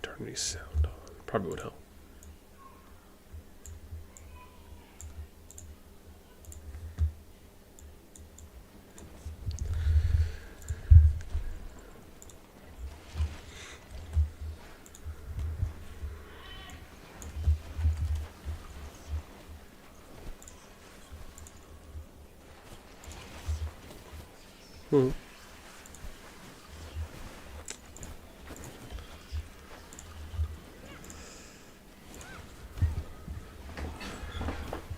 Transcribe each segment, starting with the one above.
turn any sound on. Probably would help. Hmm.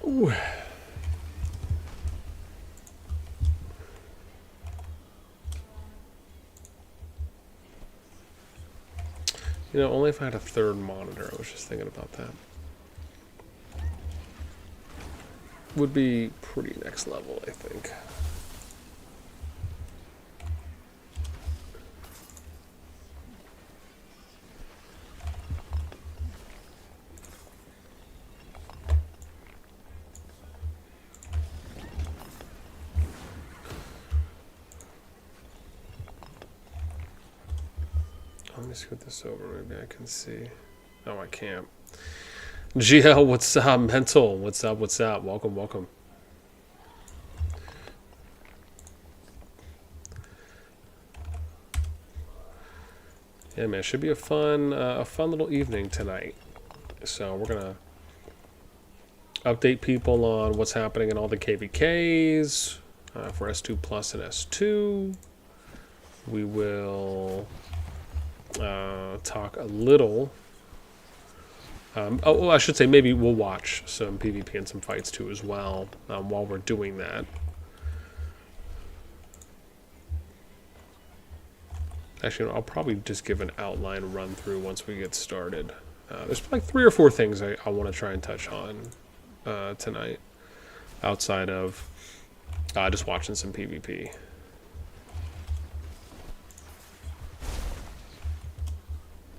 Ooh. You know, only if I had a third monitor. I was just thinking about that. Would be pretty next level, I think. Let me scoot this over. Maybe I can see. Oh, I can't. GL, what's up? Mental, what's up? What's up? Welcome, welcome. Yeah, man, it should be a fun little evening tonight. So we're gonna update people on what's happening in all the KVKs for S2 Plus and S2. We will talk a little. Oh, I should say maybe we'll watch some PvP and some fights too as well while we're doing that. Actually, I'll probably just give an outline run through once we get started. There's like 3 or 4 things I want to try and touch on tonight, outside of just watching some PvP.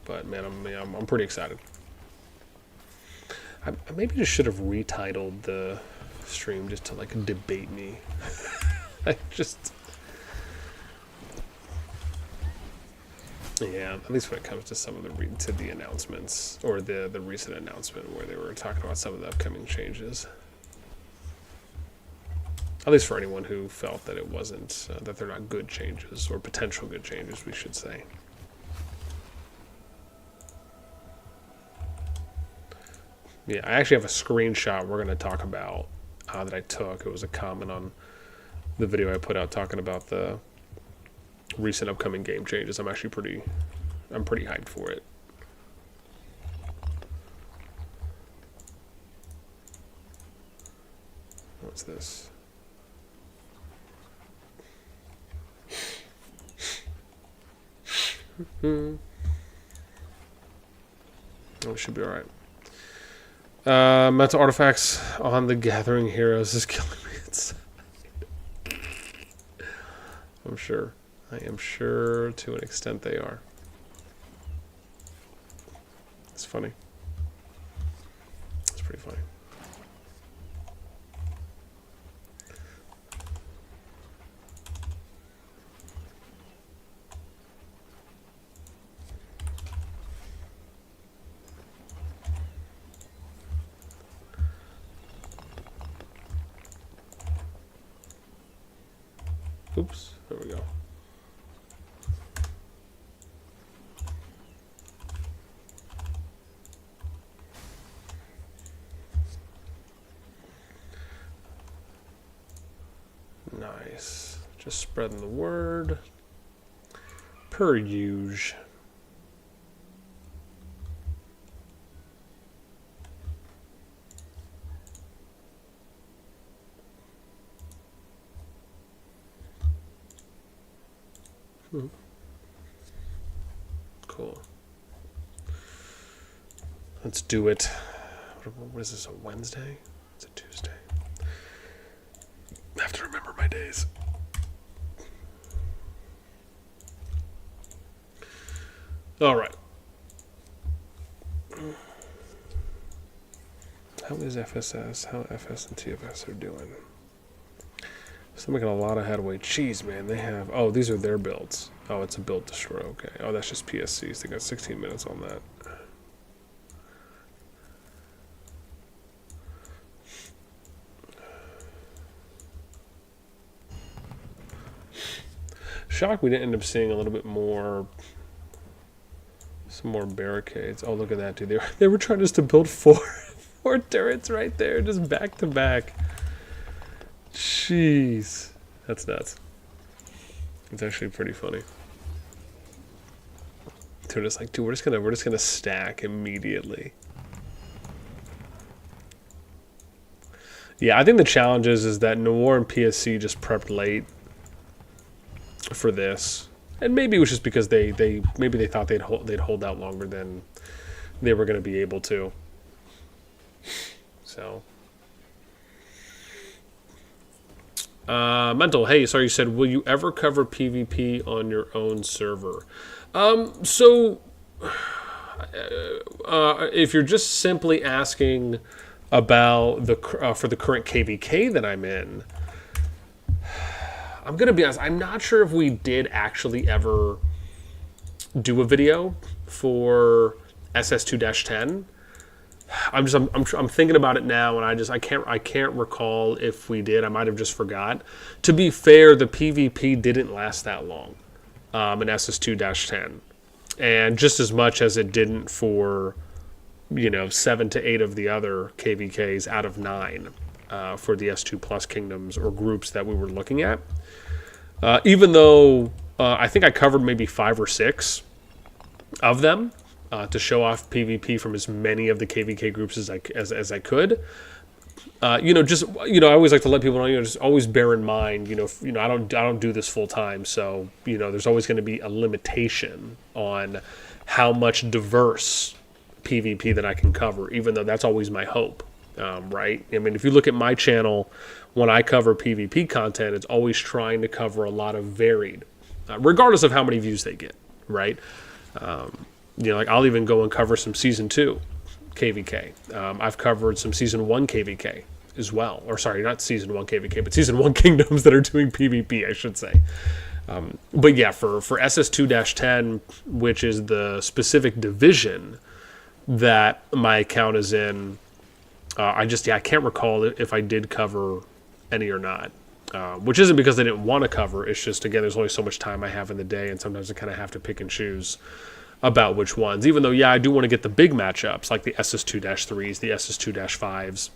But man, I'm pretty excited. I maybe just should have retitled the stream just to like debate me. I just. Yeah, at least when it comes to some of the announcements, or the recent announcement where they were talking about some of the upcoming changes. At least for anyone who felt that it wasn't, that they're not good changes, or potential good changes, we should say. Yeah, I actually have a screenshot we're going to talk about that I took. It was a comment on the video I put out talking about the recent upcoming game changes. I'm pretty hyped for it. What's this? Oh, it should be all right. Mental artifacts on the gathering heroes is killing me inside. I'm sure. I am sure to an extent they are. It's funny. It's pretty funny. Oops, there we go. Nice. Just spreading the word. Per usual. Cool. Let's do it. What is this, a Wednesday? It's a Tuesday. I have to remember my days. All right. How is FSS? How FS and TFS are doing? Still making a lot of headway. Jeez, man, they have... Oh, these are their builds. Oh, it's a build destroy. Okay. Oh, that's just PSCs. They got 16 minutes on that. Shocked we didn't end up seeing a little bit more... Some more barricades. Oh, look at that, dude. They were trying just to build four turrets right there, just back to back. Jeez. That's nuts. It's actually pretty funny. They're just like, dude, we're just gonna stack immediately. Yeah, I think the challenge is that Noir and PSC just prepped late for this. And maybe it was just because maybe they thought they'd hold out longer than they were going to be able to. So, Mental, hey, sorry, you said, will you ever cover PvP on your own server? If you're just simply asking about for the current KVK that I'm in, I'm going to be honest, I'm not sure if we did actually ever do a video for SS2-10. I'm thinking about it now, and I can't recall if we did. I might have just forgot. To be fair, the PvP didn't last that long in SS2-10, and just as much as it didn't for 7 to 8 of the other KVKs out of 9 for the S2 Plus kingdoms or groups that we were looking at. Even though I think I covered maybe 5 or 6 of them to show off PvP from as many of the KVK groups as I could. I always like to let people know, just always bear in mind, I don't do this full time, so there's always going to be a limitation on how much diverse PvP that I can cover, even though that's always my hope. Right? I mean, if you look at my channel, when I cover PvP content, it's always trying to cover a lot of varied, regardless of how many views they get, right? Like I'll even go and cover some Season 2 KVK. I've covered some Season 1 KVK as well. Or sorry, not Season 1 KVK, but Season 1 kingdoms that are doing PvP, I should say. But yeah, for SS2-10, which is the specific division that my account is in, I can't recall if I did cover any or not. Which isn't because I didn't want to cover. It's just, again, there's only so much time I have in the day, and sometimes I kind of have to pick and choose about which ones. Even though, yeah, I do want to get the big matchups, like the SS2-3s, the SS2-5s,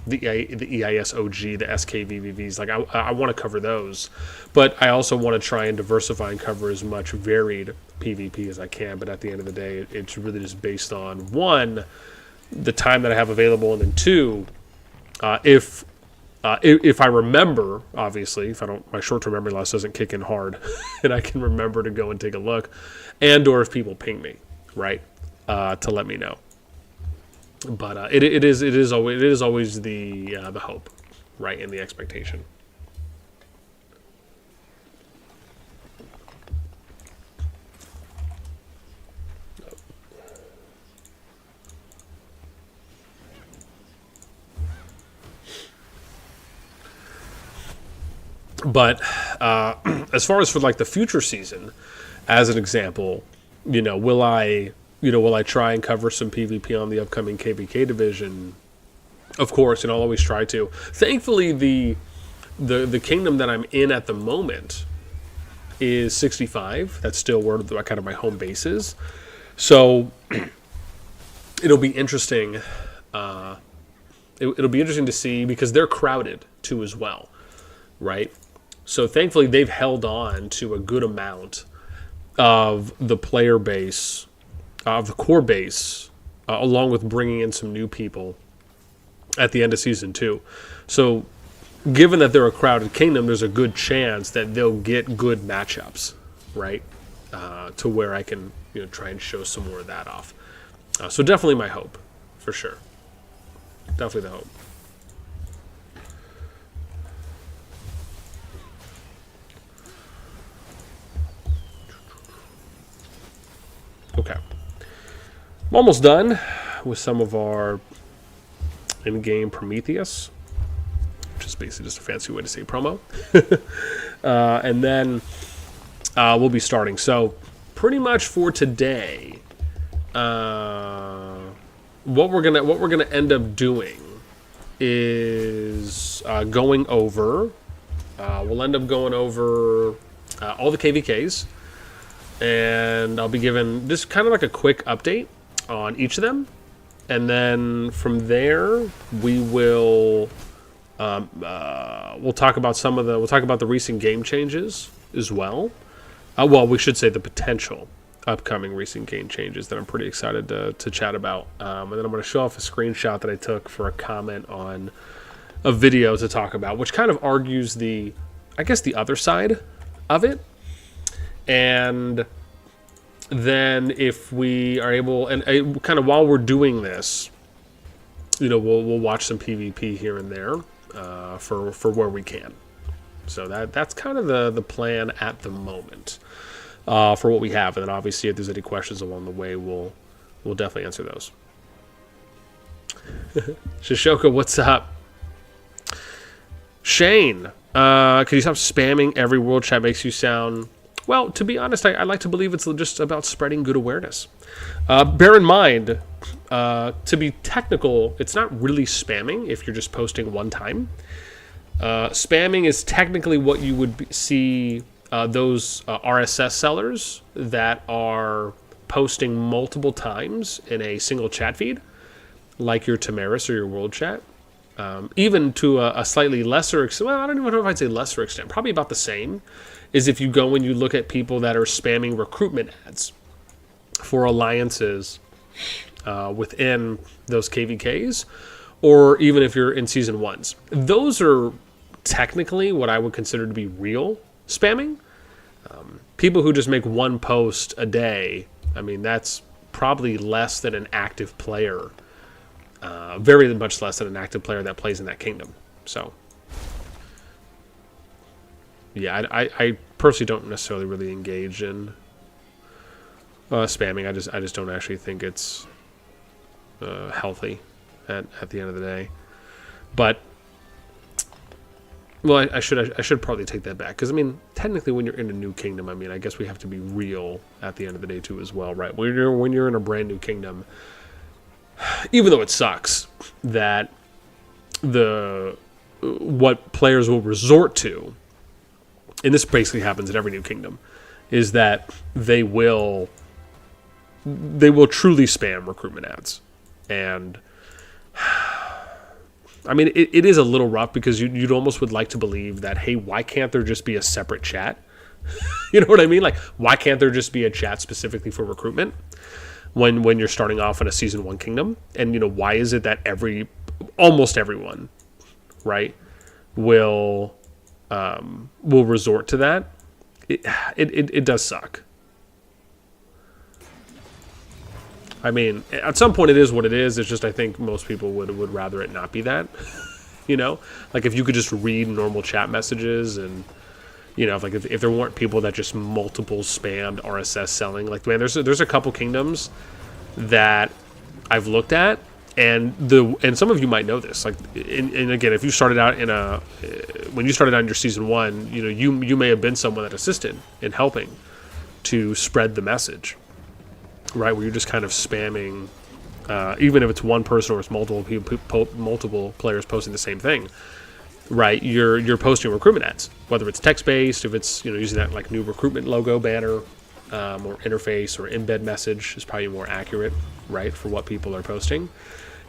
the EIS OG, the SKVVVs. Like, I want to cover those. But I also want to try and diversify and cover as much varied PvP as I can. But at the end of the day, it's really just based on, one, the time that I have available, and then two, if I remember, obviously, my short-term memory loss doesn't kick in hard, and I can remember to go and take a look, and/or if people ping me, right, to let me know. But it is always the hope, right, and the expectation. But as far as for like the future season, as an example, will I try and cover some PvP on the upcoming KVK division? Of course, and I'll always try to. Thankfully, the kingdom that I'm in at the moment is 65. That's still where kind of my home base is. So it'll be interesting. It'll be interesting to see, because they're crowded too as well, right? So thankfully, they've held on to a good amount of the player base, of the core base, along with bringing in some new people at the end of Season 2. So given that they're a crowded kingdom, there's a good chance that they'll get good matchups, right? To where I can try and show some more of that off. So definitely my hope, for sure. Definitely the hope. Okay. I'm almost done with some of our in-game Prometheus. Just basically just a fancy way to say promo. And then we'll be starting. So pretty much for today, what we're gonna end up doing is going over. We'll end up going over all the KVKs, and I'll be giving this kind of like a quick update on each of them, and then from there we will we'll talk about the recent game changes as well. Well, we should say the potential upcoming recent game changes that I'm pretty excited to chat about, and then I'm going to show off a screenshot that I took for a comment on a video to talk about, which kind of argues the other side of it. And then if we are able, and kind of while we're doing this, we'll watch some PvP here and there for where we can. So that's kind of the plan at the moment for what we have. And then obviously if there's any questions along the way, we'll definitely answer those. Shishoka, what's up? Shane, could you stop spamming every world chat? Makes you sound... Well, to be honest, I like to believe it's just about spreading good awareness. Bear in mind, to be technical, it's not really spamming if you're just posting one time. Spamming is technically what you would see those RSS sellers that are posting multiple times in a single chat feed, like your Tamaris or your world chat. Even to a slightly lesser extent, well, I don't even know if I'd say lesser extent, probably about the same, is if you go and you look at people that are spamming recruitment ads for alliances within those KVKs, or even if you're in Season 1s. Those are technically what I would consider to be real spamming. People who just make one post a day, I mean, that's probably less than an active player. Very much less than an active player that plays in that kingdom. So, yeah, I personally don't necessarily really engage in spamming. I just don't actually think it's healthy at the end of the day. But, well, I should probably take that back, because I mean, technically, when you're in a new kingdom, I mean, I guess we have to be real at the end of the day too, as well, right? When you're in a brand new kingdom, even though it sucks that what players will resort to, and this basically happens in every new kingdom, is that they will truly spam recruitment ads. And I mean, it is a little rough, because you'd almost would like to believe that, hey, why can't there just be a separate chat? You know what I mean? Like, why can't there just be a chat specifically for recruitment when you're starting off in a Season 1 kingdom? And, why is it that almost everyone, right, will resort to that? It does suck. I mean, at some point it is what it is. It's just, I think most people would rather it not be that. Like, if you could just read normal chat messages, and if there weren't people that just multiple spammed RSS selling. Like, man, there's a couple kingdoms that I've looked at, and some of you might know this. Like, and again, if you started out when you started out in your Season 1, you may have been someone that assisted in helping to spread the message, right? Where you're just kind of spamming, even if it's one person or it's multiple players posting the same thing, right? You're posting recruitment ads, whether it's text-based, if it's using that like new recruitment logo banner, or interface, or embed message is probably more accurate, right, for what people are posting.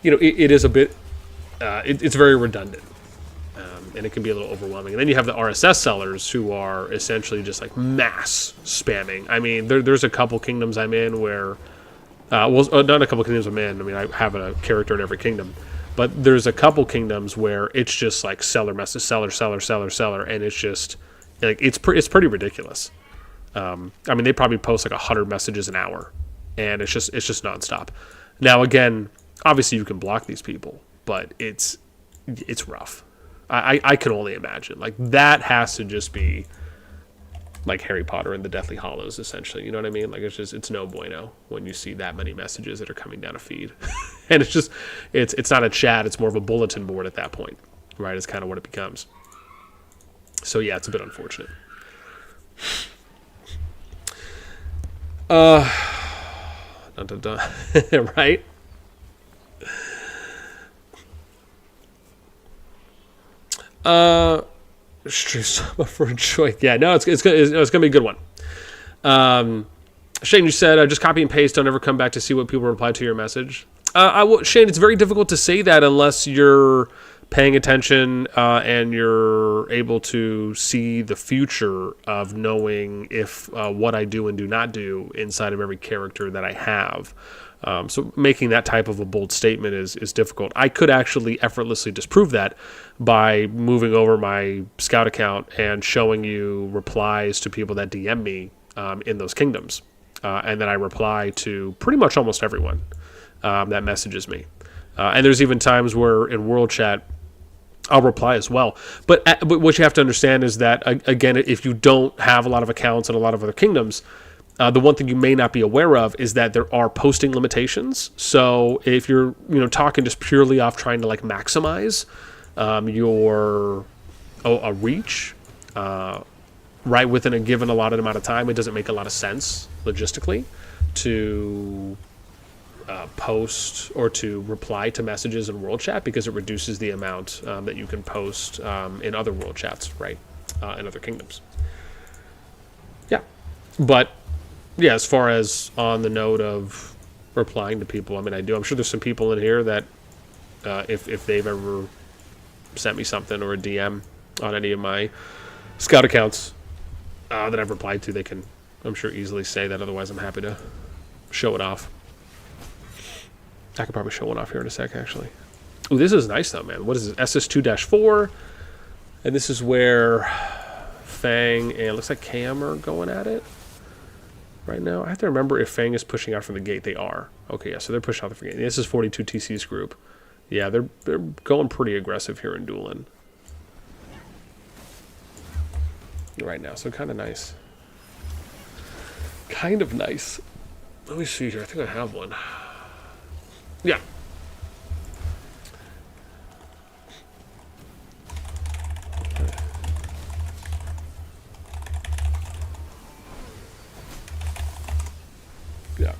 It is a bit, it's very redundant, and it can be a little overwhelming. And then you have the RSS sellers who are essentially just like mass spamming. I mean, there's a couple kingdoms I'm in where, not a couple kingdoms I'm in. I mean, I have a character in every kingdom, but there's a couple kingdoms where it's just like seller message, seller, and it's just like it's pretty ridiculous. I mean, they probably post like 100 messages an hour, and it's just nonstop. Now, again, obviously you can block these people, but it's rough. I can only imagine. Like, that has to just be like Harry Potter and the Deathly Hallows, essentially. You know what I mean? Like, it's no bueno when you see that many messages that are coming down a feed. And it's not a chat, it's more of a bulletin board at that point, right? Is kind of what it becomes. So yeah, it's a bit unfortunate. Dun, dun, dun. Right? For a choice. Yeah, no, it's gonna be a good one. Shane, you said just copy and paste. Don't ever come back to see what people reply to your message. Shane, it's very difficult to say that unless you're paying attention and you're able to see the future of knowing if what I do and do not do inside of every character that I have. So making that type of a bold statement is difficult. I could actually effortlessly disprove that by moving over my Scout account and showing you replies to people that DM me in those kingdoms. And then I reply to pretty much almost everyone that messages me. And there's even times where in World Chat, I'll reply as well. But what you have to understand is that, again, if you don't have a lot of accounts in a lot of other kingdoms, the one thing you may not be aware of is that there are posting limitations. So if you're talking just purely off trying to like maximize your a reach right within a given allotted amount of time, it doesn't make a lot of sense logistically to post or to reply to messages in World Chat, because it reduces the amount that you can post in other World Chats, right, in other kingdoms. Yeah, but yeah, as far as on the note of replying to people, I mean, I'm sure there's some people in here that if they've ever sent me something or a DM on any of my Scout accounts that I've replied to, they can, I'm sure, easily say that. Otherwise, I'm happy to show it off. I could probably show one off here in a sec, actually. Ooh, this is nice, though, man. What is this? SS2-4. And this is where Fang and looks like Cam are going at it right now. I have to remember if Fang is pushing out from the gate. They are. Okay, yeah, so they're pushing out from the gate. This is 42 TC's group. Yeah, they're going pretty aggressive here in Doolin right now, so kind of nice. Kind of nice. Let me see here. I think I have one. Yeah. Yeah.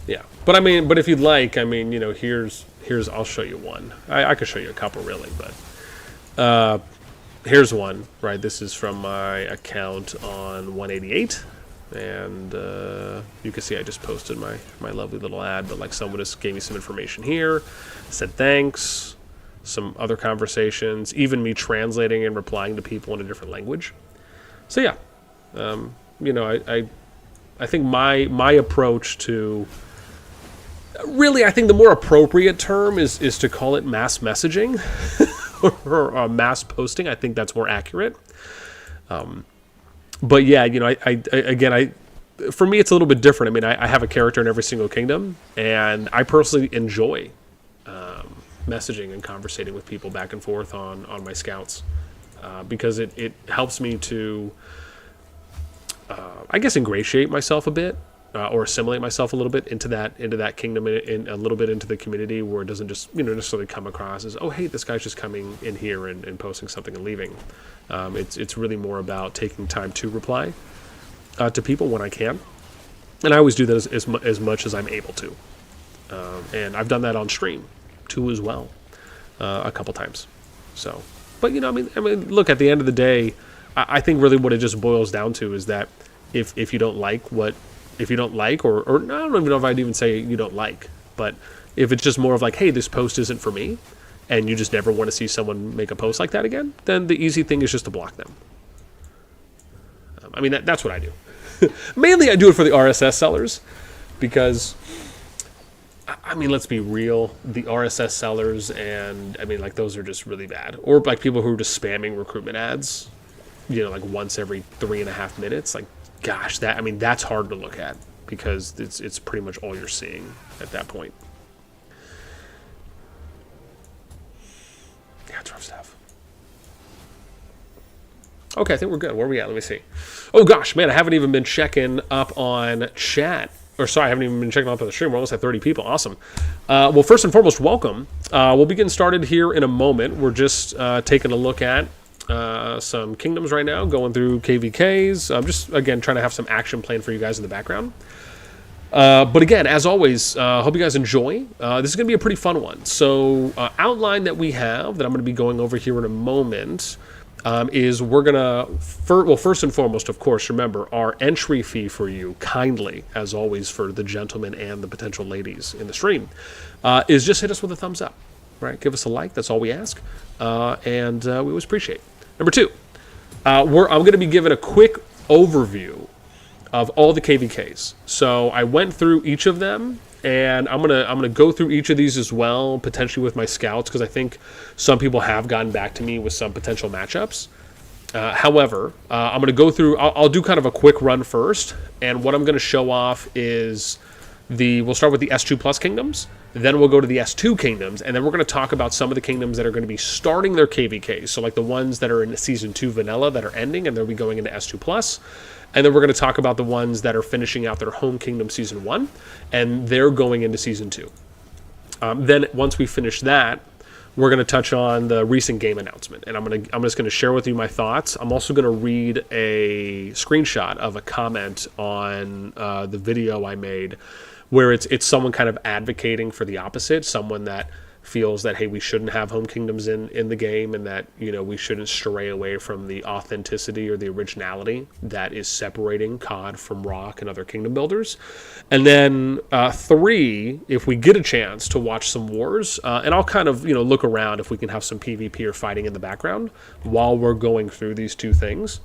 Yeah. But I mean, but if you'd like, I mean, here's I'll show you one. I could show you a couple really, but here's one, right? This is from my account on 188. And you can see I just posted my lovely little ad, but like someone just gave me some information here, said thanks, some other conversations, even me translating and replying to people in a different language. So yeah, I think my approach to, really, I think the more appropriate term is to call it mass messaging or mass posting. I think that's more accurate. But yeah, I for me, it's a little bit different. I mean, I have a character in every single kingdom, and I personally enjoy messaging and conversating with people back and forth on my Scouts because it helps me to, I guess, ingratiate myself a bit or assimilate myself a little bit into that kingdom, in a little bit into the community, where it doesn't just necessarily come across as, oh hey, this guy's just coming in here and posting something and leaving. It's really more about taking time to reply to people when I can, and I always do that as much as I'm able to, and I've done that on stream too as well a couple times. So, but I mean, look, at the end of the day, I think really what it just boils down to is that if you don't like or I don't even know if I'd even say you don't like, but if it's just more of like, hey, this post isn't for me, and you just never want to see someone make a post like that again, then the easy thing is just to block them. I mean, that's what I do. Mainly I do it for the RSS sellers, because, I mean, let's be real, the RSS sellers, and I mean, like, those are just really bad. Or like people who are just spamming recruitment ads, like once every 3.5 minutes. Like, gosh, that's hard to look at, because it's pretty much all you're seeing at that point. Yeah, it's rough stuff. Okay, I think we're good. Where are we at? Let me see. Oh gosh, man, I haven't even been checking up on chat or sorry, I haven't even been checking out the stream. We're almost at 30 people. Awesome. Well, first and foremost, welcome. We'll be getting started here in a moment. We're just taking a look at some kingdoms right now, going through KVKs. I'm just, again, trying to have some action planned for you guys in the background. But again, as always, hope you guys enjoy. This is going to be a pretty fun one. So, outline that we have that I'm going to be going over here in a moment is we're going to, first and foremost, of course, remember our entry fee for you, kindly, as always, for the gentlemen and the potential ladies in the stream, is just hit us with a thumbs up, right? Give us a like. That's all we ask. And we always appreciate. Number two, I'm going to be giving a quick overview of all the KVKs. So I went through each of them, and I'm gonna go through each of these as well, potentially with my scouts, because I think some people have gotten back to me with some potential matchups. However, I'm gonna go through. I'll do kind of a quick run first, and what I'm gonna show off is we'll start with the S2 Plus kingdoms, then we'll go to the S2 kingdoms, and then we're going to talk about some of the kingdoms that are going to be starting their KVKs. So like the ones that are in Season 2 Vanilla that are ending, and they'll be going into S2 Plus. And then we're going to talk about the ones that are finishing out their home kingdom Season 1, and they're going into Season 2. Then once we finish that, we're going to touch on the recent game announcement, and I'm just going to share with you my thoughts. I'm also going to read a screenshot of a comment on the video I made, where it's someone kind of advocating for the opposite, someone that feels that, hey, we shouldn't have home kingdoms in the game, and that, you know, we shouldn't stray away from the authenticity or the originality that is separating COD from Rock and other kingdom builders. And then 3, if we get a chance to watch some wars, and I'll kind of, you know, look around if we can have some PvP or fighting in the background while we're going through these two things.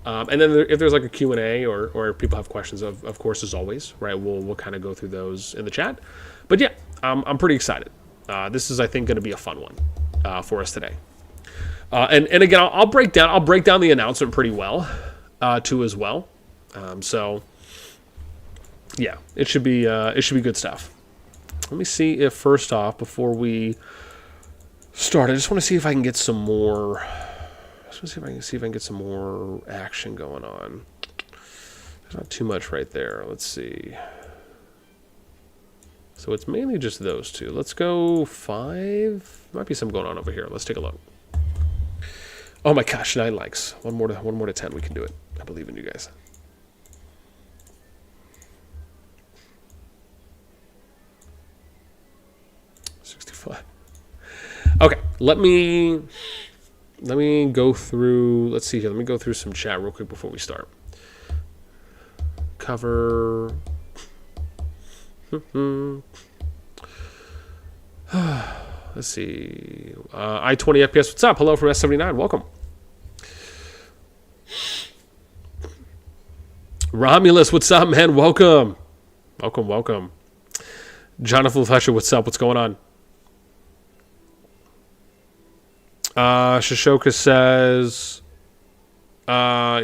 And then if there's like a Q&A or people have questions, of course, as always, right, we'll kind of go through those in the chat. But yeah, I'm pretty excited. This is, I think, going to be a fun one for us today. And again, I'll break down the announcement pretty well, too, as well. So yeah, it should be good stuff. Let me see if, first off, before we start, I just want to see if I can get some more. Let's see if I can get some more action going on. There's not too much right there. Let's see. So it's mainly just those two. Let's go 5. Might be some going on over here. Let's take a look. Oh my gosh, 9 likes. One more to 10. We can do it. I believe in you guys. Okay, let me go through, let's see here. Let me go through some chat real quick before we start. Cover. Let's see. I20 FPS, what's up? Hello from S79, welcome. Romulus, what's up, man? Welcome. Welcome. Jonathan Fletcher, what's up? What's going on? Shoshoka says,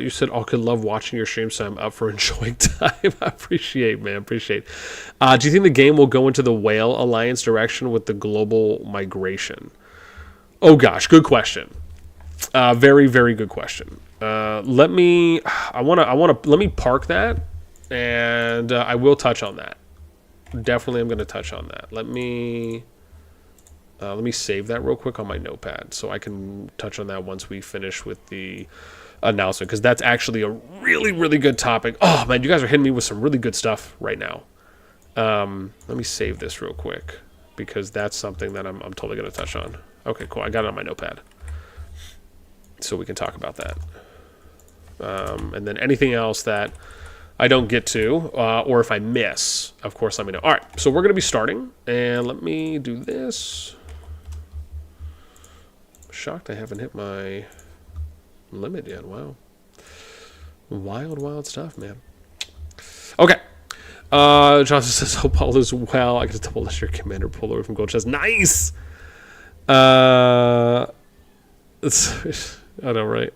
you said all could love watching your stream, so I'm up for enjoying time. I appreciate, man. Do you think the game will go into the Whale Alliance direction with the global migration? Oh gosh, good question. Very, very good question. Let me park that, and I will touch on that. Definitely, I'm going to touch on that. Let me save that real quick on my notepad so I can touch on that once we finish with the announcement, because that's actually a really, really good topic. Oh man, you guys are hitting me with some really good stuff right now. Let me save this real quick, because that's something that I'm totally going to touch on. Okay, cool. I got it on my notepad, so we can talk about that. And then anything else that I don't get to, or if I miss, of course, let me know. All right, so we're going to be starting, and let me do this. Shocked I haven't hit my limit yet. Wow. Wild stuff, man. Okay. Johnson says, hope all is well. I get a double your commander pull away from gold chest. Nice! I know, right?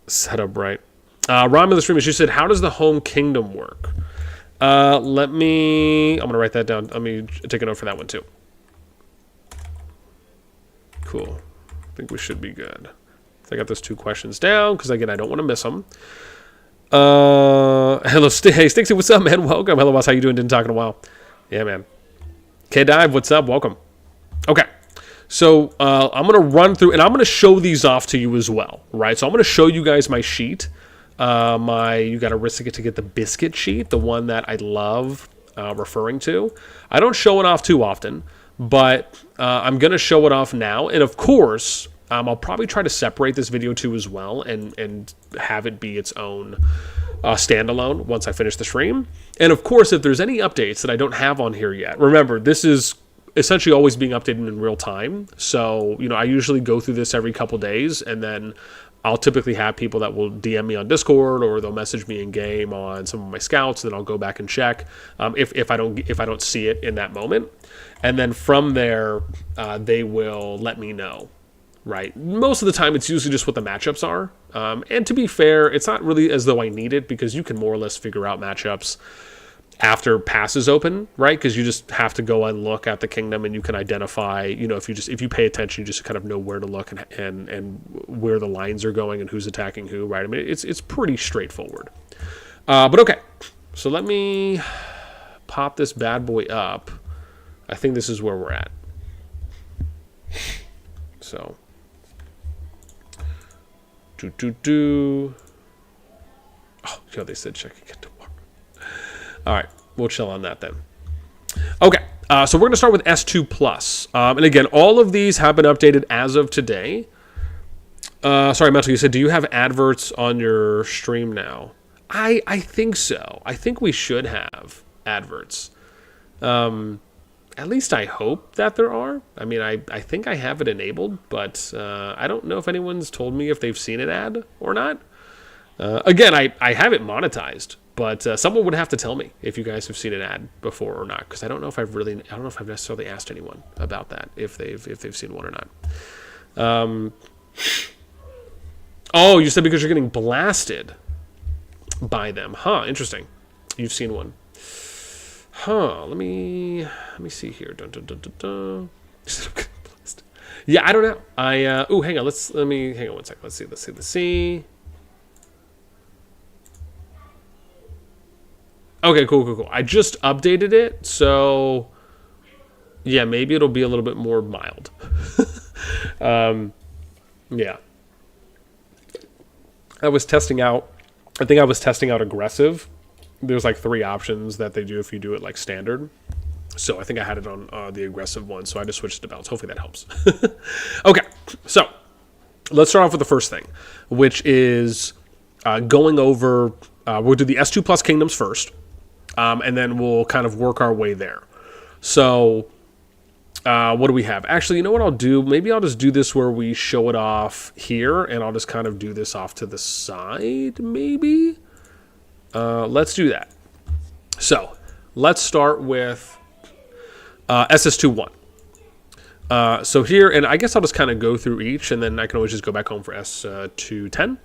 Set up right. Romulus Streamers, you said, how does the home kingdom work? I'm going to write that down. Let me take a note for that one, too. Cool. I think we should be good. So I got those 2 questions down, because, again, I don't want to miss them. Hello, hey, Stixie, what's up, man? Welcome. Hello, boss. How you doing? Didn't talk in a while. Yeah, man. K-Dive, what's up? Welcome. Okay. So I'm going to run through, and I'm going to show these off to you as well, right? So I'm going to show you guys my sheet. You got to risk it to get the biscuit sheet, the one that I love referring to. I don't show it off too often, but I'm going to show it off now. And of course, I'll probably try to separate this video too as well and have it be its own standalone once I finish the stream. And of course, if there's any updates that I don't have on here yet, remember, this is essentially always being updated in real time. So, I usually go through this every couple days, and then I'll typically have people that will DM me on Discord, or they'll message me in game on some of my scouts. Then I'll go back and check if I don't see it in that moment, and then from there they will let me know. Right. Most of the time, it's usually just what the matchups are. And to be fair, it's not really as though I need it, because you can more or less figure out matchups after passes open, right? Because you just have to go and look at the kingdom, and you can identify, if you pay attention, you just kind of know where to look and where the lines are going and who's attacking who, right? I mean, it's pretty straightforward. But okay, so let me pop this bad boy up. I think this is where we're at. So. Oh, they said check again tomorrow. All right, we'll chill on that then. Okay, so we're going to start with S2 Plus. And again, all of these have been updated as of today. Sorry, Metal, you said, do you have adverts on your stream now? I think so. I think we should have adverts. At least I hope that there are. I mean, I think I have it enabled, but I don't know if anyone's told me if they've seen an ad or not. Again, I have it monetized, but someone would have to tell me if you guys have seen an ad before or not, because I don't know if I've necessarily asked anyone about that, if they've seen one or not. Oh, you said because you're getting blasted by them, huh? Interesting. You've seen one. Huh, let me see here. Dun, dun, dun, dun, dun. Yeah, I don't know. Hang on. Hang on one second. Let's see. Okay, cool. I just updated it, so yeah, maybe it'll be a little bit more mild. Yeah. I think I was testing out aggressive. There's like 3 options that they do if you do it like standard. So I think I had it on the aggressive one, so I just switched to balance. Hopefully that helps. Okay, so let's start off with the first thing, which is going over, we'll do the S2 Plus Kingdoms first, and then we'll kind of work our way there. So what do we have? Actually, you know what I'll do? Maybe I'll just do this where we show it off here, and I'll just kind of do this off to the side, maybe? Let's do that. So let's start with SS2-1. So here, and I guess I'll just kind of go through each, and then I can always just go back home for S2-10.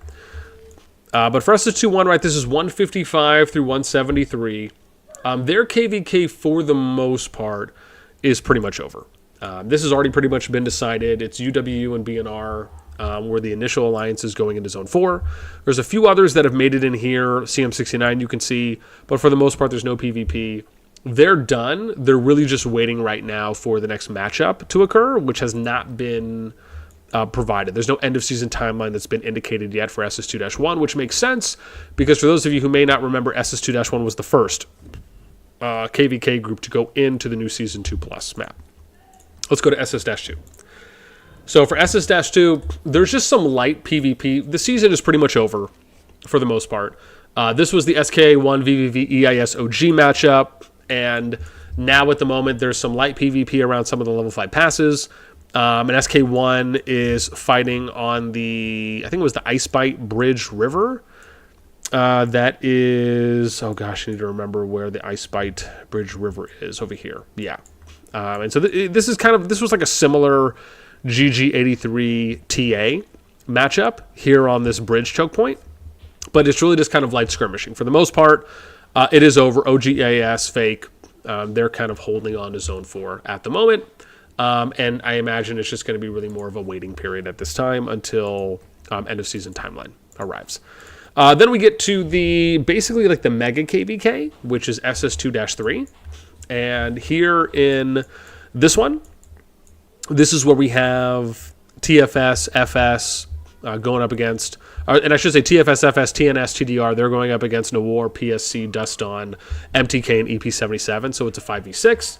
But for SS2-1, right, this is 155 through 173. Their KVK, for the most part, is pretty much over. This has already pretty much been decided. It's UWU and BNR. Where the initial alliance is going into Zone 4. There's a few others that have made it in here. CM69 you can see, but for the most part there's no PvP. They're done. They're really just waiting right now for the next matchup to occur, which has not been provided. There's no end of season timeline that's been indicated yet for SS2-1, which makes sense because for those of you who may not remember, SS2-1 was the first KVK group to go into the new Season 2 Plus map. Let's go to SS-2. So for SS-2, there's just some light PvP. The season is pretty much over for the most part. This was the SK1 VVV EIS OG matchup, and now at the moment there's some light PvP around some of the level 5 passes. And SK1 is fighting on the, I think it was the Icebite Bridge River. That is, oh gosh, I need to remember where the Icebite Bridge River is, over here. Yeah. And so this was like a similar GG83 TA matchup here on this bridge choke point, but it's really just kind of light skirmishing. For the most part, it is over. OGAS fake, they're kind of holding on to Zone 4 at the moment, and I imagine it's just going to be really more of a waiting period at this time until end of season timeline arrives. Then we get to the basically like the mega KVK, which is SS2-3. And here in this one, this is where we have TFS, FS going up against, and I should say TFS, FS, TNS, TDR, they're going up against Nawar, PSC, Duston, MTK, and EP77, so it's a 5v6.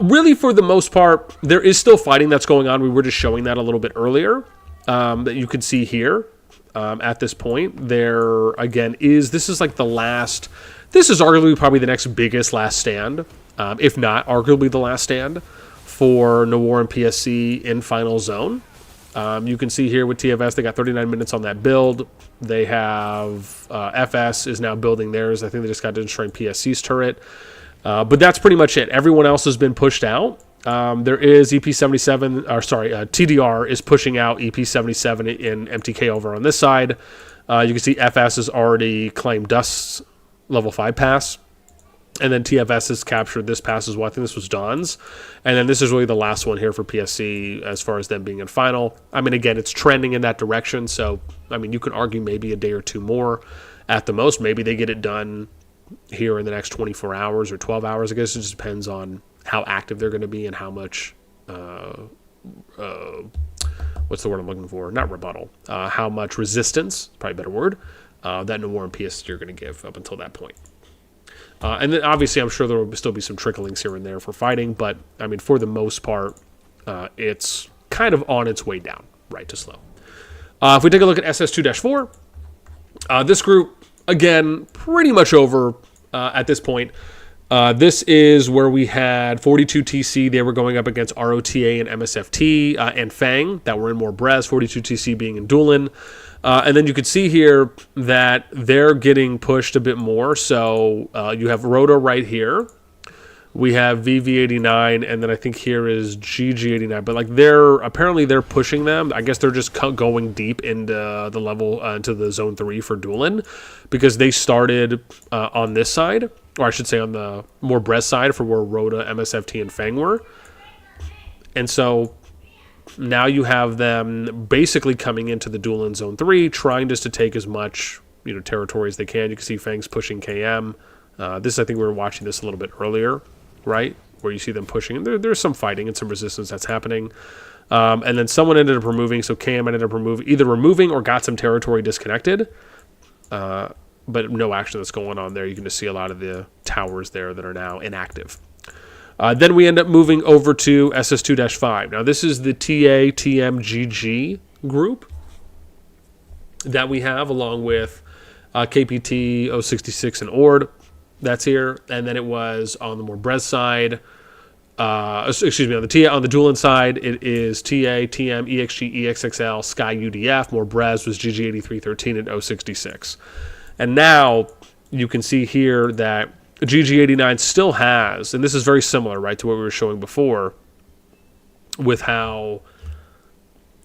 Really, for the most part, there is still fighting that's going on. We were just showing that a little bit earlier, that you could see here. At this point, there, again, this is like the last, this is arguably probably the next biggest last stand, if not arguably the last stand for Nawar and PSC in Final Zone. You can see here with TFS, they got 39 minutes on that build. They have, FS is now building theirs. I think they just got to destroy PSC's turret. But that's pretty much it. Everyone else has been pushed out. There is EP77, or sorry, TDR is pushing out EP77 in MTK over on this side. You can see FS has already claimed Dust's level 5 pass. And then TFS has captured this pass as well. I think this was Dawn's. And then this is really the last one here for PSC as far as them being in final. I mean, again, it's trending in that direction. So, I mean, you could argue maybe a day or two more at the most. Maybe they get it done here in the next 24 hours or 12 hours. I guess it just depends on how active they're going to be and how much, what's the word I'm looking for? Not rebuttal. How much resistance, probably a better word, that Nawar and PSC are going to give up until that point. And then obviously I'm sure there will still be some tricklings here and there for fighting, but I mean, for the most part, it's kind of on its way down, right to slow. If we take a look at SS2-4, this group, again, pretty much over at this point. This is where we had 42 TC. They were going up against ROTA and MSFT and Fang that were in more Brez, 42 TC being in Doolin. And then you could see here that they're getting pushed a bit more. So you have Rota right here. We have VV89, and then I think here is GG89. But like apparently they're pushing them. I guess they're just going deep into the level, into the zone 3 for Doolin, because they started on this side, or I should say on the more Brez side for where Rota, MSFT, and Fang were. And so now you have them basically coming into the Doolin Zone 3, trying just to take as much territory as they can. You can see Fang's pushing KM. This, I think we were watching this a little bit earlier, right? Where you see them pushing. And there's some fighting and some resistance that's happening. And then someone ended up removing, so KM ended up either removing or got some territory disconnected. But no action that's going on there. You can just see a lot of the towers there that are now inactive. Then we end up moving over to SS2-5. Now, this is the TA, TM, GG group that we have, along with KPT, 066, and ORD. That's here. And then it was on the more Brez side. Excuse me, on the Doolin side, it is TA, TM, EXG, EXXL, Sky, UDF. More Brez was GG8313 and 066. And now you can see here that GG89 still has, and this is very similar, right, to what we were showing before, with how,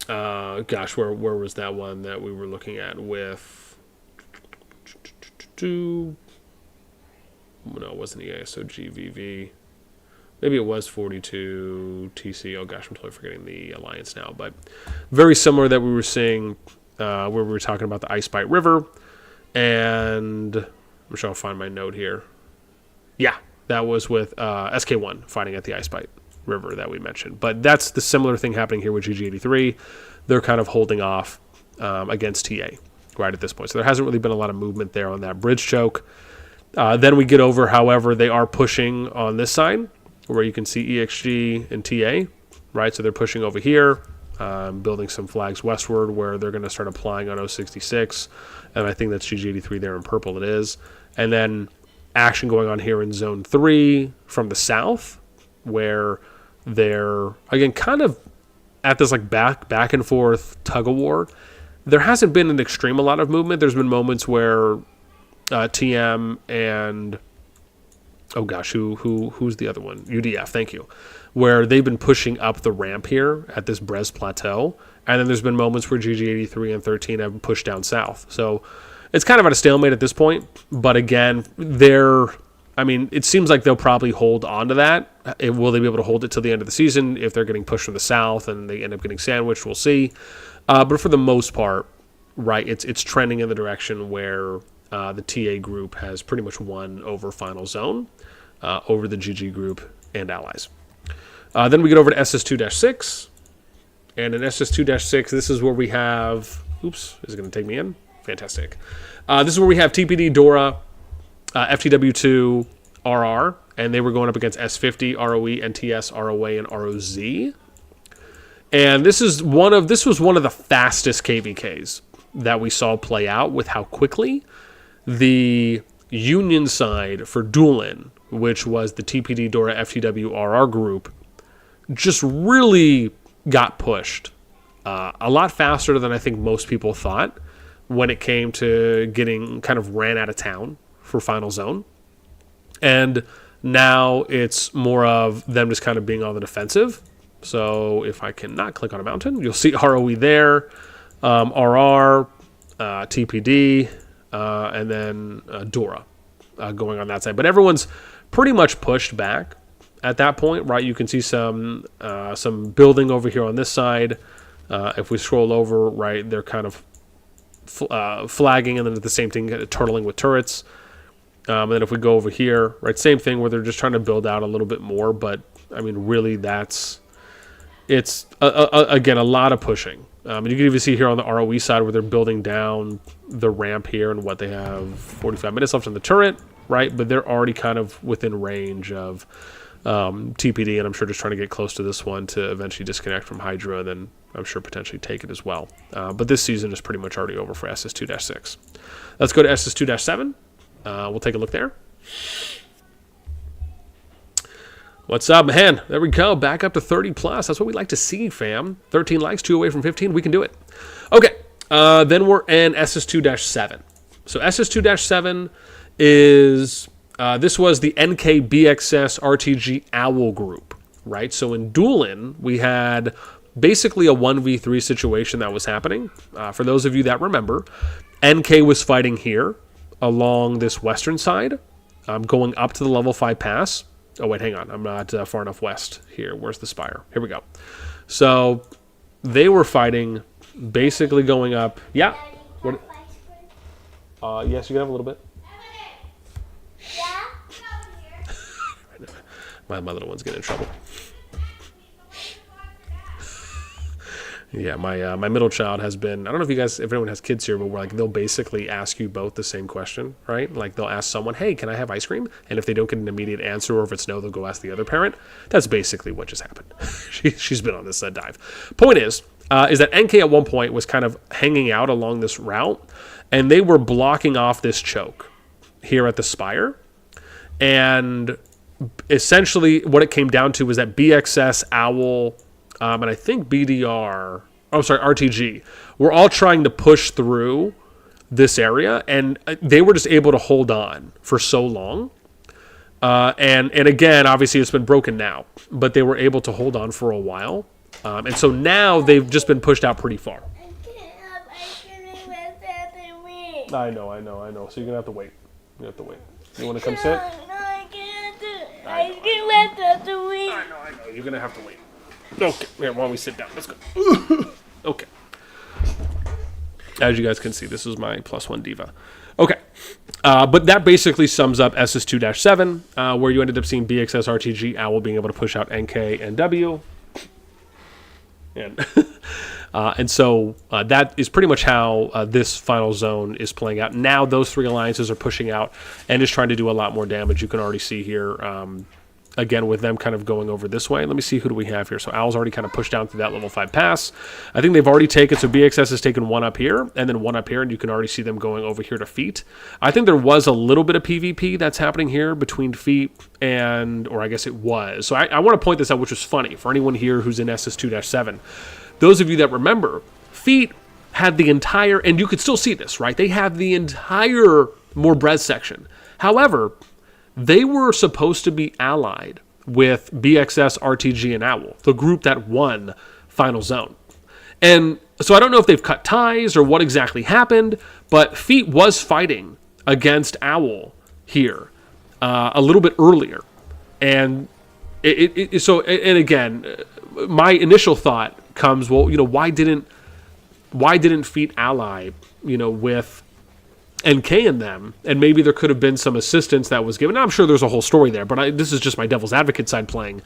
where was that one that we were looking at with, no, it wasn't EASO GVV, maybe it was 42 TC, oh gosh, I'm totally forgetting the alliance now, but very similar that we were seeing, where we were talking about the Ice Bite River, and I'm sure I'll find my note here. Yeah, that was with SK1 fighting at the Ice Bite River that we mentioned. But that's the similar thing happening here with GG83. They're kind of holding off against TA right at this point. So there hasn't really been a lot of movement there on that bridge choke. Then we get over, however, they are pushing on this side where you can see EXG and TA, right? So they're pushing over here, building some flags westward where they're going to start applying on 066. And I think that's GG83 there in purple it is. And then action going on here in Zone 3 from the south, where they're, again, kind of at this like back and forth tug-of-war. There hasn't been an extreme lot of movement. There's been moments where TM and, oh gosh, who's the other one? UDF, thank you. Where they've been pushing up the ramp here at this Brez Plateau. And then there's been moments where GG83 and 13 have pushed down south. So it's kind of at a stalemate at this point. But again, it seems like they'll probably hold on to that. Will they be able to hold it till the end of the season? If they're getting pushed from the south and they end up getting sandwiched, we'll see. But for the most part, right, it's trending in the direction where the TA group has pretty much won over Final Zone, over the GG group and allies. Then we get over to SS2-6. And in SS2-6, this is where we have... Oops, is it going to take me in? Fantastic. This is where we have TPD, Dora, FTW2, RR, and they were going up against S50, ROE, NTS, ROA, and ROZ. And this was one of the fastest KVKs that we saw play out with how quickly the Union side for Doolin, which was the TPD, Dora, FTW, RR group, just really got pushed a lot faster than I think most people thought when it came to getting kind of ran out of town for Final Zone. And now it's more of them just kind of being on the defensive. So if I can not click on a mountain, you'll see ROE there, RR, TPD, and then Dora going on that side. But everyone's pretty much pushed back at that point, right? You can see some building over here on this side. If we scroll over, right, they're kind of flagging, and then at the same thing, turtling with turrets. And then if we go over here, right, same thing where they're just trying to build out a little bit more. But I mean, really, it's again a lot of pushing. And you can even see here on the ROE side where they're building down the ramp here, and what they have 45 minutes left on the turret, right? But they're already kind of within range of TPD, and I'm sure just trying to get close to this one to eventually disconnect from Hydra, and then I'm sure potentially take it as well. But this season is pretty much already over for SS2-6. Let's go to SS2-7. We'll take a look there. What's up, man? There we go. Back up to 30 plus. That's what we like to see, fam. 13 likes, 2 away from 15. We can do it. Okay. Then we're in SS2-7. So SS2-7 is... this was the NKBXS RTG Owl group, right? So in Doolin, we had basically a 1v3 situation that was happening. For those of you that remember, NK was fighting here along this western side, going up to the level 5 pass. Oh, wait, hang on. I'm not far enough west here. Where's the spire? Here we go. So they were fighting, basically going up. Yeah. What? Yes, you can have a little bit. My little one's getting in trouble. Yeah, my middle child has been... I don't know if anyone has kids here, but we're like, they'll basically ask you both the same question, right? Like, they'll ask someone, hey, can I have ice cream? And if they don't get an immediate answer, or if it's no, they'll go ask the other parent. That's basically what just happened. She's been on this dive. Point is that NK at one point was kind of hanging out along this route, and they were blocking off this choke here at the spire. And essentially what it came down to was that BXS, Owl, and I think BDR, RTG, were all trying to push through this area, and they were just able to hold on for so long. And again, obviously it's been broken now, but they were able to hold on for a while. And so now they've just been pushed out pretty far. I know. So you're going to have to wait. You want to come sit? I know. You're going to have to wait. Okay. Here, why don't we sit down? Let's go. Okay. As you guys can see, this is my +1 diva. Okay. But that basically sums up SS2-7, where you ended up seeing BXS, RTG, Owl being able to push out NK and W. And so that is pretty much how this final zone is playing out. Now those three alliances are pushing out and is trying to do a lot more damage. You can already see here, again, with them kind of going over this way. Let me see, who do we have here? So Owl's already kind of pushed down through that level 5 pass. I think they've already taken, so BXS has taken one up here and then one up here, and you can already see them going over here to Feet. I think there was a little bit of PvP that's happening here between Feet or I guess it was. So I want to point this out, which was funny for anyone here who's in SS2-7. Those of you that remember, Feet had the entire, and you could still see this, right? They have the entire Morbres section. However, they were supposed to be allied with BXS, RTG, and Owl, the group that won Final Zone. And so I don't know if they've cut ties or what exactly happened, but Feet was fighting against Owl here a little bit earlier. And again, my initial thought comes, well, why didn't why didn't Feet ally, with NK in them, and maybe there could have been some assistance that was given. Now, I'm sure there's a whole story there, but this is just my devil's advocate side playing,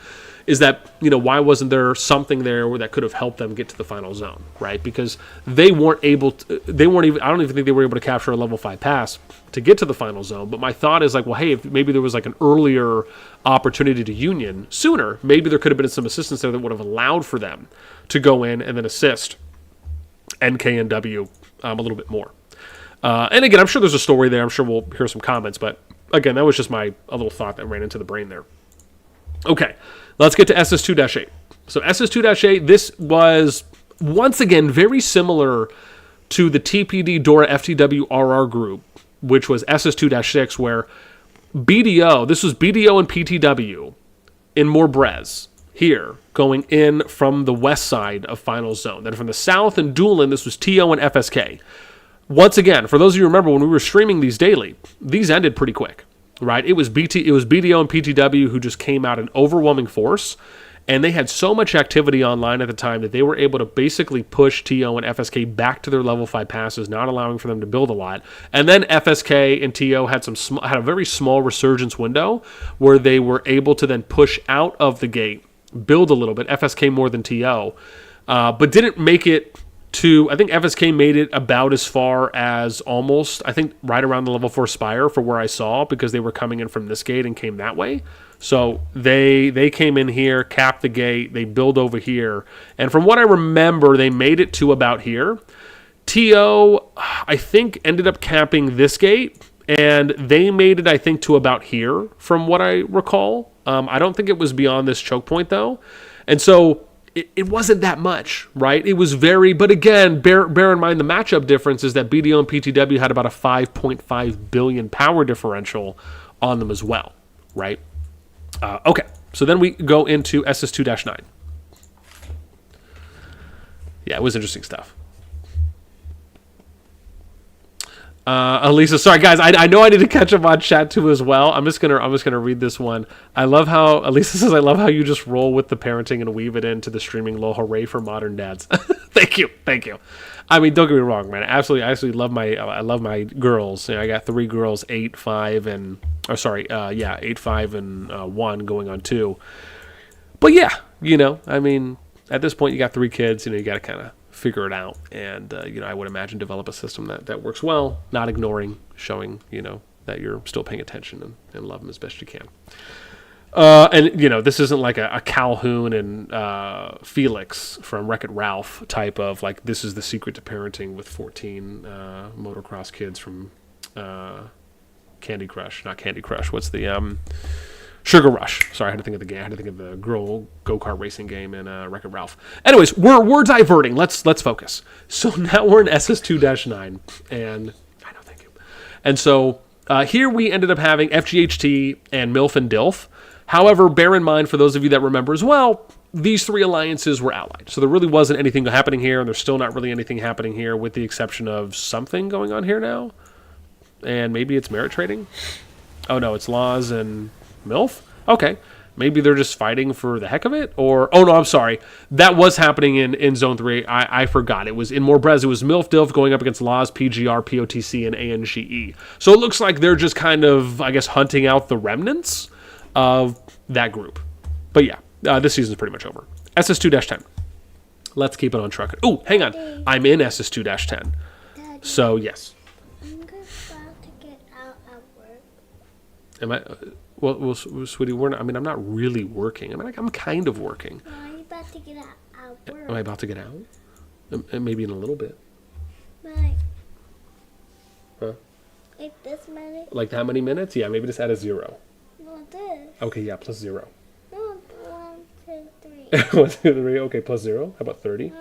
is that, why wasn't there something there where that could have helped them get to the final zone, right? Because they weren't even, I don't even think they were able to capture a level 5 pass to get to the final zone, but my thought is like, well, hey, if maybe there was like an earlier opportunity to Union sooner, maybe there could have been some assistance there that would have allowed for them to go in and then assist NK and W a little bit more. And again, I'm sure there's a story there. I'm sure we'll hear some comments. But again, that was just a little thought that ran into the brain there. Okay, let's get to SS2-8. So SS2-8, this was, once again, very similar to the TPD Dora FTW RR group, which was SS2-6, where BDO, this was BDO and PTW in Morbrez here, going in from the west side of Final Zone. Then from the south in Doolin, this was TO and FSK. Once again, for those of you who remember when we were streaming these daily, these ended pretty quick, right? It was BDO and PTW who just came out in overwhelming force, and they had so much activity online at the time that they were able to basically push TO and FSK back to their level 5 passes, not allowing for them to build a lot. And then FSK and TO had had a very small resurgence window where they were able to then push out of the gate, build a little bit, FSK more than TO, but didn't make it to, I think FSK made it about as far as almost, I think, right around the level 4 Spire for where I saw, because they were coming in from this gate and came that way. So they came in here, capped the gate, they build over here. And from what I remember, they made it to about here. TO, I think, ended up capping this gate, and they made it, I think, to about here, from what I recall. I don't think it was beyond this choke point, though. And so it wasn't that much, right? It was very, but again, bear in mind the matchup difference is that BDO and PTW had about a 5.5 billion power differential on them as well, right? Okay, so then we go into SS2-9. Yeah, it was interesting stuff. Elisa, sorry guys, I know I need to catch up on chat too as well. I'm just gonna read this one. I love how Elisa says, I love how you just roll with the parenting and weave it into the streaming lol. Hooray for modern dads. Thank you. I mean, don't get me wrong, man. I absolutely love my girls. I got 3 girls, 8, 5, and 8, 5, and 1 going on 2. But yeah, I mean, at this point you got 3 kids. You got to kind of figure it out, and I would imagine develop a system that works well, not ignoring, showing that you're still paying attention and love them as best you can. And this isn't like a Calhoun and Felix from Wreck-It Ralph type of like, this is the secret to parenting with 14 motocross kids from Candy Crush, not Candy Crush. What's the Sugar Rush. Sorry, I had to think of the game. I had to think of the girl go-kart racing game in Wreck-It Ralph. Anyways, we're diverting. Let's focus. So now we're in SS2-9, and I know, thank you. And so here we ended up having FGHT and MILF and DILF. However, bear in mind, for those of you that remember as well, these 3 alliances were allied. So there really wasn't anything happening here, and there's still not really anything happening here, with the exception of something going on here now. And maybe it's merit trading? Oh no, it's Laws and MILF? Okay. Maybe they're just fighting for the heck of it? Or, oh no, I'm sorry. That was happening in Zone 3. I forgot. It was in Morbrez. It was MILF DILF going up against Laws, PGR, POTC, and ANGE. So it looks like they're just kind of, I guess, hunting out the remnants of that group. But yeah, this season's pretty much over. SS2-10. Let's keep it on truck. Oh, hang on. Daddy. I'm in SS2-10. Daddy, So, yes. I'm about to get out at work. Am I... Well, sweetie, I'm not really working. I'm kind of working. Are you about to get out at work? Am I about to get out? Maybe in a little bit. Like, Huh? like this many? Like that many minutes? Yeah, maybe just add a 0. No, this. Okay, yeah, plus 0. No, 1, 2, 3. 1, 2, 3. Okay, plus 0. How about 30? No.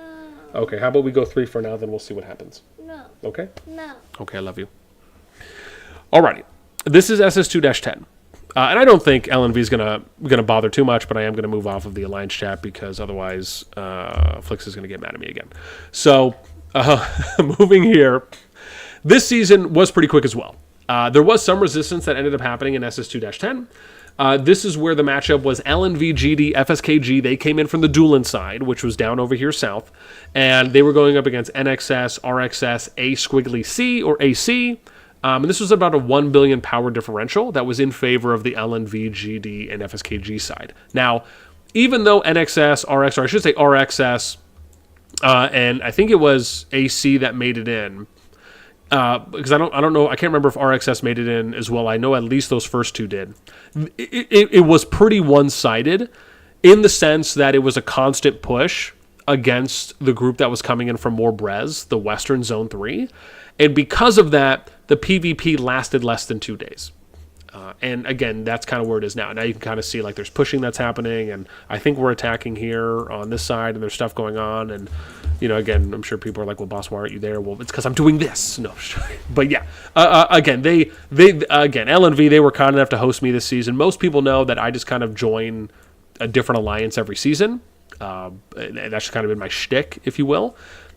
Okay, how about we go 3 for now, then we'll see what happens. No. Okay? No. Okay, I love you. Alrighty. This is SS2-10. And I don't think LNV is gonna bother too much, but I am gonna move off of the Alliance chat because otherwise Flix is gonna get mad at me again. So moving here, this season was pretty quick as well. There was some resistance that ended up happening in SS2-10. This is where the matchup was LNV, GD, FSKG. They came in from the Doolin side, which was down over here south. And they were going up against NXS, RXS, A squiggly C or AC. And this was about a 1 billion power differential that was in favor of the LNV, GD, and FSKG side. Now, even though NXS, RX, or I should say RXS, and I think it was AC that made it in, because I don't know, I can't remember if RXS made it in as well. I know at least those first two did. It was pretty one-sided in the sense that it was a constant push against the group that was coming in from more Brez, the Western Zone 3. And because of that, the PvP lasted less than 2 days. And again, that's kind of where it is now. Now you can kind of see like there's pushing that's happening, and I think we're attacking here on this side, and there's stuff going on. And, you know, again, I'm sure people are like, well, boss, why aren't you there? Well, it's because I'm doing this. No, but yeah. Again, LNV, they were kind enough to host me this season. Most people know that I just kind of join a different alliance every season. That's kind of been my shtick, if you will.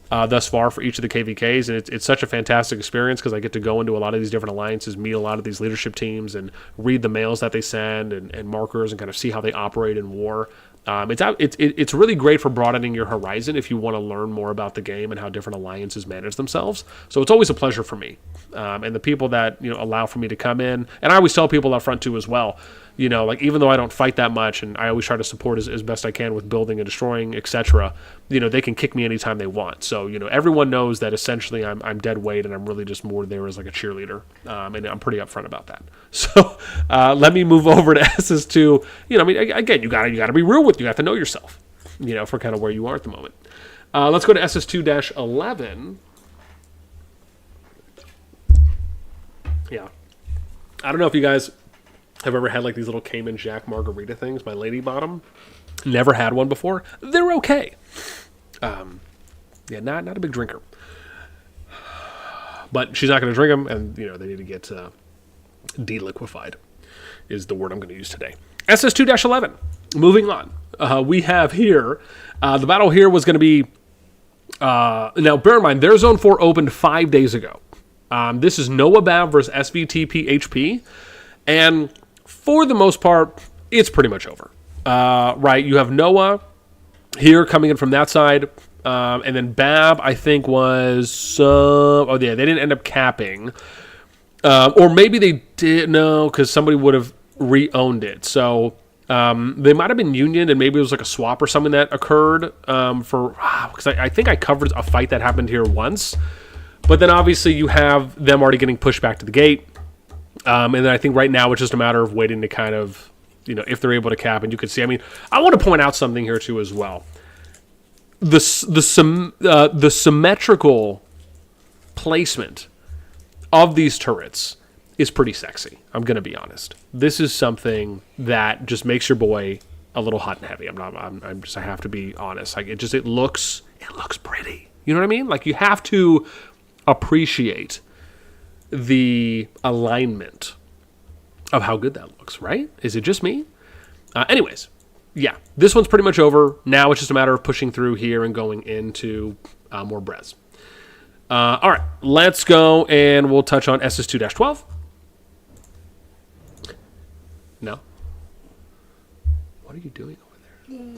Thus far for each of the KVKs, and it's such a fantastic experience because I get to go into a lot of these different alliances, meet a lot of these leadership teams, and read the mails that they send and markers, and kind of see how they operate in war. It's really great for broadening your horizon if you want to learn more about the game and how different alliances manage themselves. So it's always a pleasure for me, and the people that allow for me to come in, and I always tell people up front too as well. Like even though I don't fight that much, and I always try to support as best I can with building and destroying, etc. They can kick me anytime they want. So everyone knows that essentially I'm dead weight, and I'm really just more there as like a cheerleader, and I'm pretty upfront about that. So let me move over to SS2. Again, you gotta be real with you. You have to know yourself, for kind of where you are at the moment. Let's go to SS2-11. Yeah, I don't know if you guys have ever had like these little Cayman Jack margarita things. My lady bought them. Never had one before. They're okay. Not a big drinker. But she's not going to drink them, and they need to get deliquified is the word I'm going to use today. SS2-11. Moving on. We have here, the battle here was going to be, now bear in mind, their Zone 4 opened 5 days ago. This is Noah Bav versus SVTP HP, and for the most part, it's pretty much over. Right, you have Noah here coming in from that side, and then Bab, I think, was... they didn't end up capping. Or maybe they did, no, because somebody would have re-owned it. So they might have been Union, and maybe it was like a swap or something that occurred because I think I covered a fight that happened here once. But then obviously you have them already getting pushed back to the gate. And then I think right now it's just a matter of waiting to kind of, if they're able to cap. And you can see, I want to point out something here too as well. The symmetrical placement of these turrets is pretty sexy. I'm going to be honest. This is something that just makes your boy a little hot and heavy. I have to be honest. Like it looks pretty. You know what I mean? Like you have to appreciate the alignment of how good that looks, right? Is it just me? Anyways, yeah, this one's pretty much over. Now it's just a matter of pushing through here and going into more Brez. All right, let's go and we'll touch on SS2-12. No? What are you doing over there?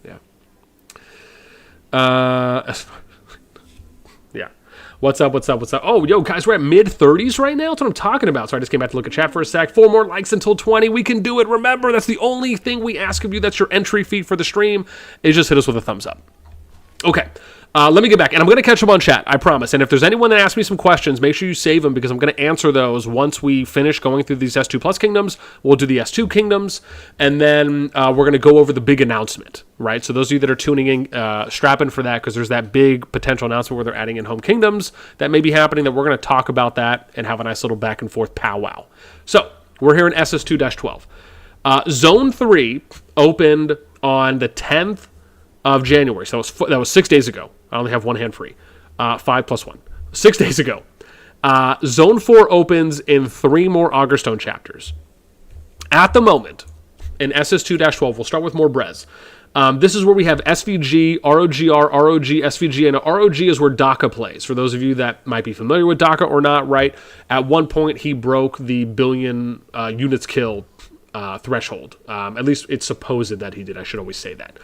Yeah. Yeah. What's up? Oh, yo, guys, we're at mid-30s right now. That's what I'm talking about. So I just came back to look at chat for a sec. 4 more likes until 20. We can do it. Remember, that's the only thing we ask of you. That's your entry fee for the stream. Is just hit us with a thumbs up. Okay. Let me get back, and I'm going to catch them on chat, I promise. And if there's anyone that asks me some questions, make sure you save them, because I'm going to answer those once we finish going through these S2 Plus kingdoms. We'll do the S2 kingdoms, and then we're going to go over the big announcement, right? So those of you that are tuning in, strap in for that, because there's that big potential announcement where they're adding in home kingdoms that may be happening, that we're going to talk about that and have a nice little back and forth powwow. So we're here in SS2-12. Zone 3 opened on the 10th of January, so that was 6 days ago. I only have one hand free. 5 plus 1. 6 days ago. Zone 4 opens in 3 more Augerstone chapters. At the moment, in SS2-12, we'll start with more Brez. This is where we have SVG, ROGR, ROG, SVG, and ROG is where Daka plays. For those of you that might be familiar with Daka or not, right? At one point, he broke the billion units killed threshold. At least it's supposed that he did. I should always say that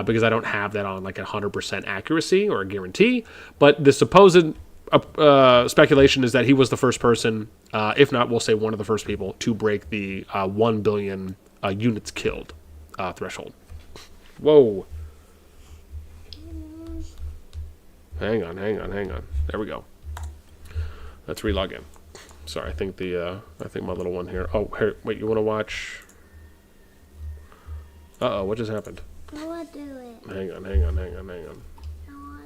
because I don't have that on like 100% accuracy or a guarantee. But the supposed speculation is that he was the first person, if not, we'll say one of the first people to break the 1 billion units killed threshold. Whoa. Hang on. There we go. Let's relog in. Sorry, I think my little one here. Oh, here, wait, you want to watch? Uh-oh, what just happened? I want to do it. Hang on.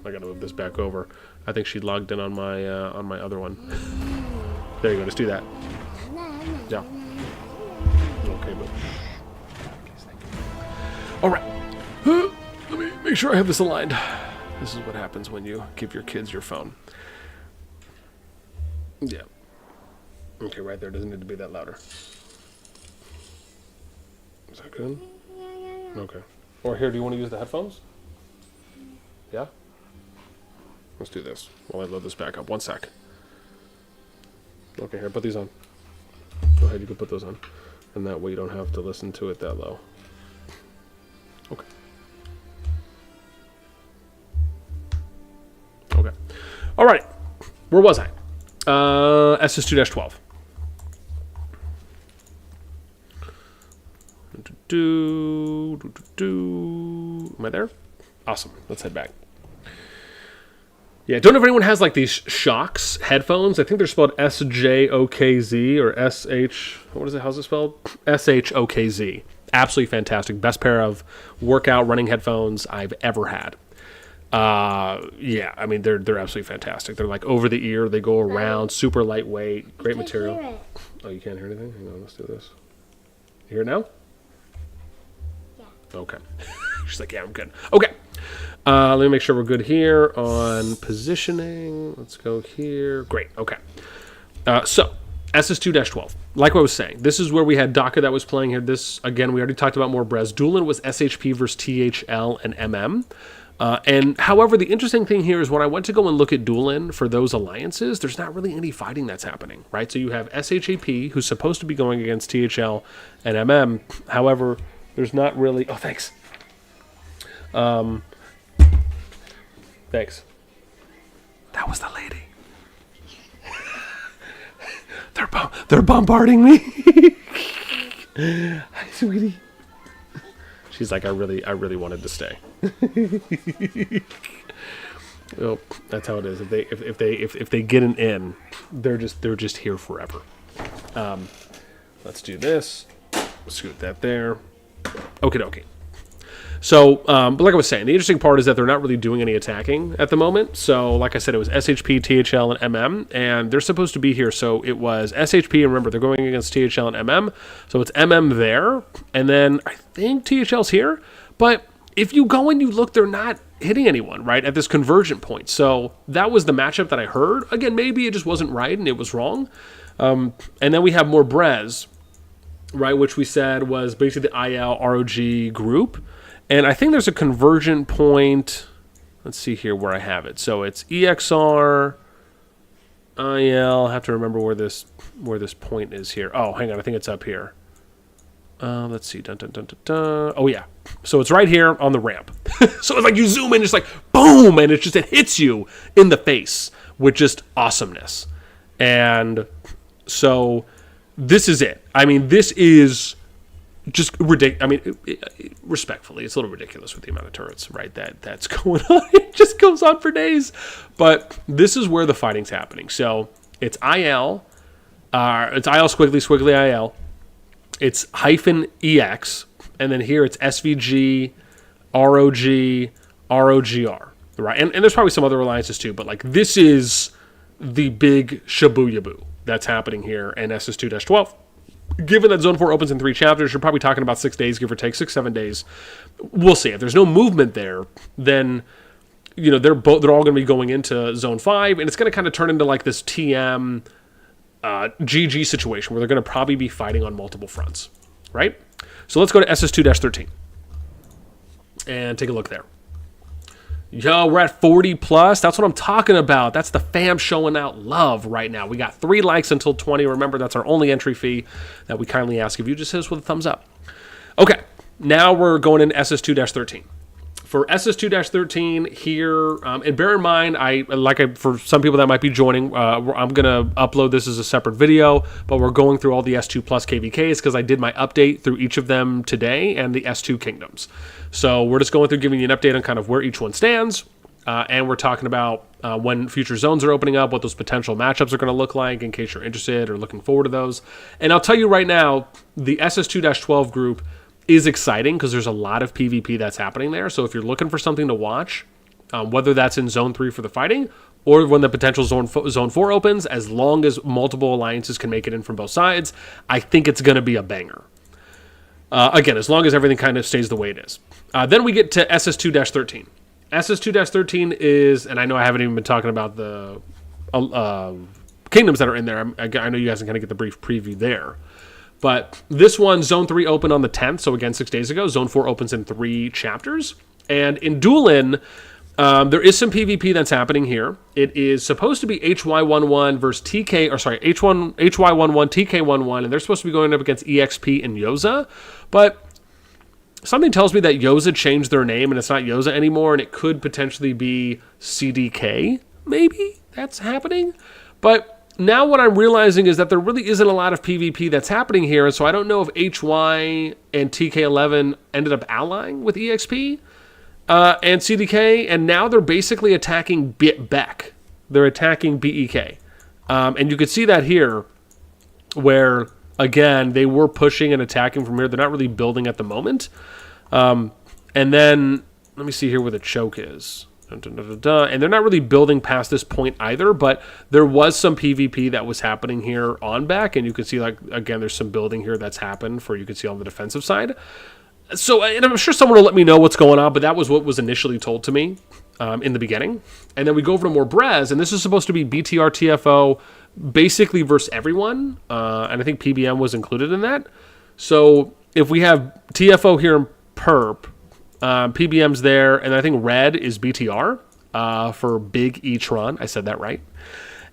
I gotta move this back over. I think she logged in on my other one. There you go. Just do that. Yeah. Okay, but. All right. Let me make sure I have this aligned. This is what happens when you give your kids your phone. Yeah. Okay, right there. Doesn't need to be that louder. Is that good? Yeah. Okay. Or here, do you want to use the headphones? Yeah? Let's do this while I load this back up. 1 sec. Okay, here, put these on. Go ahead, you can put those on. And that way you don't have to listen to it that low. Okay. Okay. All right. Where was I? SS2-12. Am I there? Awesome. Let's head back. Yeah, don't know if anyone has like these Shocks headphones. I think they're spelled SJOKZ or SH. What is it? How's it spelled? SHOKZ. Absolutely fantastic. Best pair of workout running headphones I've ever had. Yeah, I mean they're absolutely fantastic. They're like over the ear. They go around. Super lightweight. Great material. Hear it. Oh, you can't hear anything? Hang on, let's do this. You hear it now? Yeah. Okay. She's like, yeah, I'm good. Okay. Let me make sure we're good here on positioning. Let's go here. Great. Okay. So, SS2-12. Like what I was saying, this is where we had DACA that was playing here. This, again, we already talked about more Brez. Doolin was SHP versus THL and MM. And however, the interesting thing here is when I went to go and look at Doolin for those alliances, there's not really any fighting that's happening, right? So you have SHAP, who's supposed to be going against THL and MM. However, there's not really... Oh, thanks. Thanks. That was the lady. They're bombarding me. Hi, sweetie. She's like, I really wanted to stay. Well, that's how it is. If they get an in, they're just here forever. Let's do this. Scoot that there. Okie dokie. So, but like I was saying, the interesting part is that they're not really doing any attacking at the moment. So, like I said, it was SHP, THL, and MM, and they're supposed to be here. So it was SHP, and remember, they're going against THL and MM. So it's MM there, and then I think THL's here. But if you go and you look, they're not hitting anyone, right, at this convergent point. So that was the matchup that I heard. Again, maybe it just wasn't right and it was wrong. And then we have more Brez, right, which we said was basically the IL ROG group. And I think there's a convergent point. Let's see here where I have it. So it's EXR, IL. I have to remember where this point is here. Oh, hang on. I think it's up here. Let's see. Dun, dun, dun, dun, dun. Oh, yeah. So it's right here on the ramp. So it's like you zoom in, it's like boom, and it hits you in the face with just awesomeness. And so this is it. I mean, this is just ridiculous. I mean, respectfully, it's a little ridiculous with the amount of turrets, right? That's going on. It just goes on for days. But this is where the fighting's happening. So it's IL. It's IL squiggly IL. It's -EX. And then here it's SVG, ROG, ROGR. Right? And there's probably some other alliances too. But like this is the big shabooyaboo that's happening here in SS2-12. Given that Zone 4 opens in 3 chapters, you're probably talking about 6 days, give or take, 6-7 days. We'll see. If there's no movement there, then they're all going to be going into Zone 5, and it's going to kind of turn into like this TM GG situation where they're going to probably be fighting on multiple fronts, right? So let's go to SS2-13 and take a look there. Yo, we're at 40 plus. That's what I'm talking about. That's the fam showing out love right now. We got 3 likes until 20. Remember, that's our only entry fee that we kindly ask of you. Just hit us with a thumbs up. Okay, now we're going in SS2-13. For SS2-13 here, and bear in mind, for some people that might be joining, I'm going to upload this as a separate video, but we're going through all the S2 Plus KVKs because I did my update through each of them today and the S2 Kingdoms. So we're just going through giving you an update on kind of where each one stands, and we're talking about when future zones are opening up, what those potential matchups are going to look like in case you're interested or looking forward to those. And I'll tell you right now, the SS2-12 group is exciting because there's a lot of PvP that's happening there. So if you're looking for something to watch, whether that's in Zone 3 for the fighting or when the potential Zone 4 opens, as long as multiple alliances can make it in from both sides, I think it's going to be a banger. Again, as long as everything kind of stays the way it is. Then we get to SS2-13. SS2-13 is, and I know I haven't even been talking about the kingdoms that are in there. I know you guys can kind of get the brief preview there. But this one, Zone 3 opened on the 10th, so again, 6 days ago. Zone 4 opens in 3 chapters. And in Duelin, there is some PvP that's happening here. It is supposed to be HY11 versus HY11, TK11, and they're supposed to be going up against EXP and Yoza. But something tells me that Yoza changed their name, and it's not Yoza anymore, and it could potentially be CDK, maybe, that's happening. But now what I'm realizing is that there really isn't a lot of PvP that's happening here, and so I don't know if HY and TK11 ended up allying with EXP and CDK, and now they're basically attacking Beck. They're attacking BEK. And you can see that here, where, again, they were pushing and attacking from here. They're not really building at the moment. And then, let me see here where the choke is. And they're not really building past this point either, but there was some PvP that was happening here on back, and you can see, like, again, there's some building here that's happened you can see on the defensive side. So, and I'm sure someone will let me know what's going on, but that was what was initially told to me in the beginning. And then we go over to more Brez, and this is supposed to be BTR TFO basically versus everyone, and I think PBM was included in that. So if we have TFO here in Perp, PBM's there, and I think red is BTR for Big E-tron. I said that right.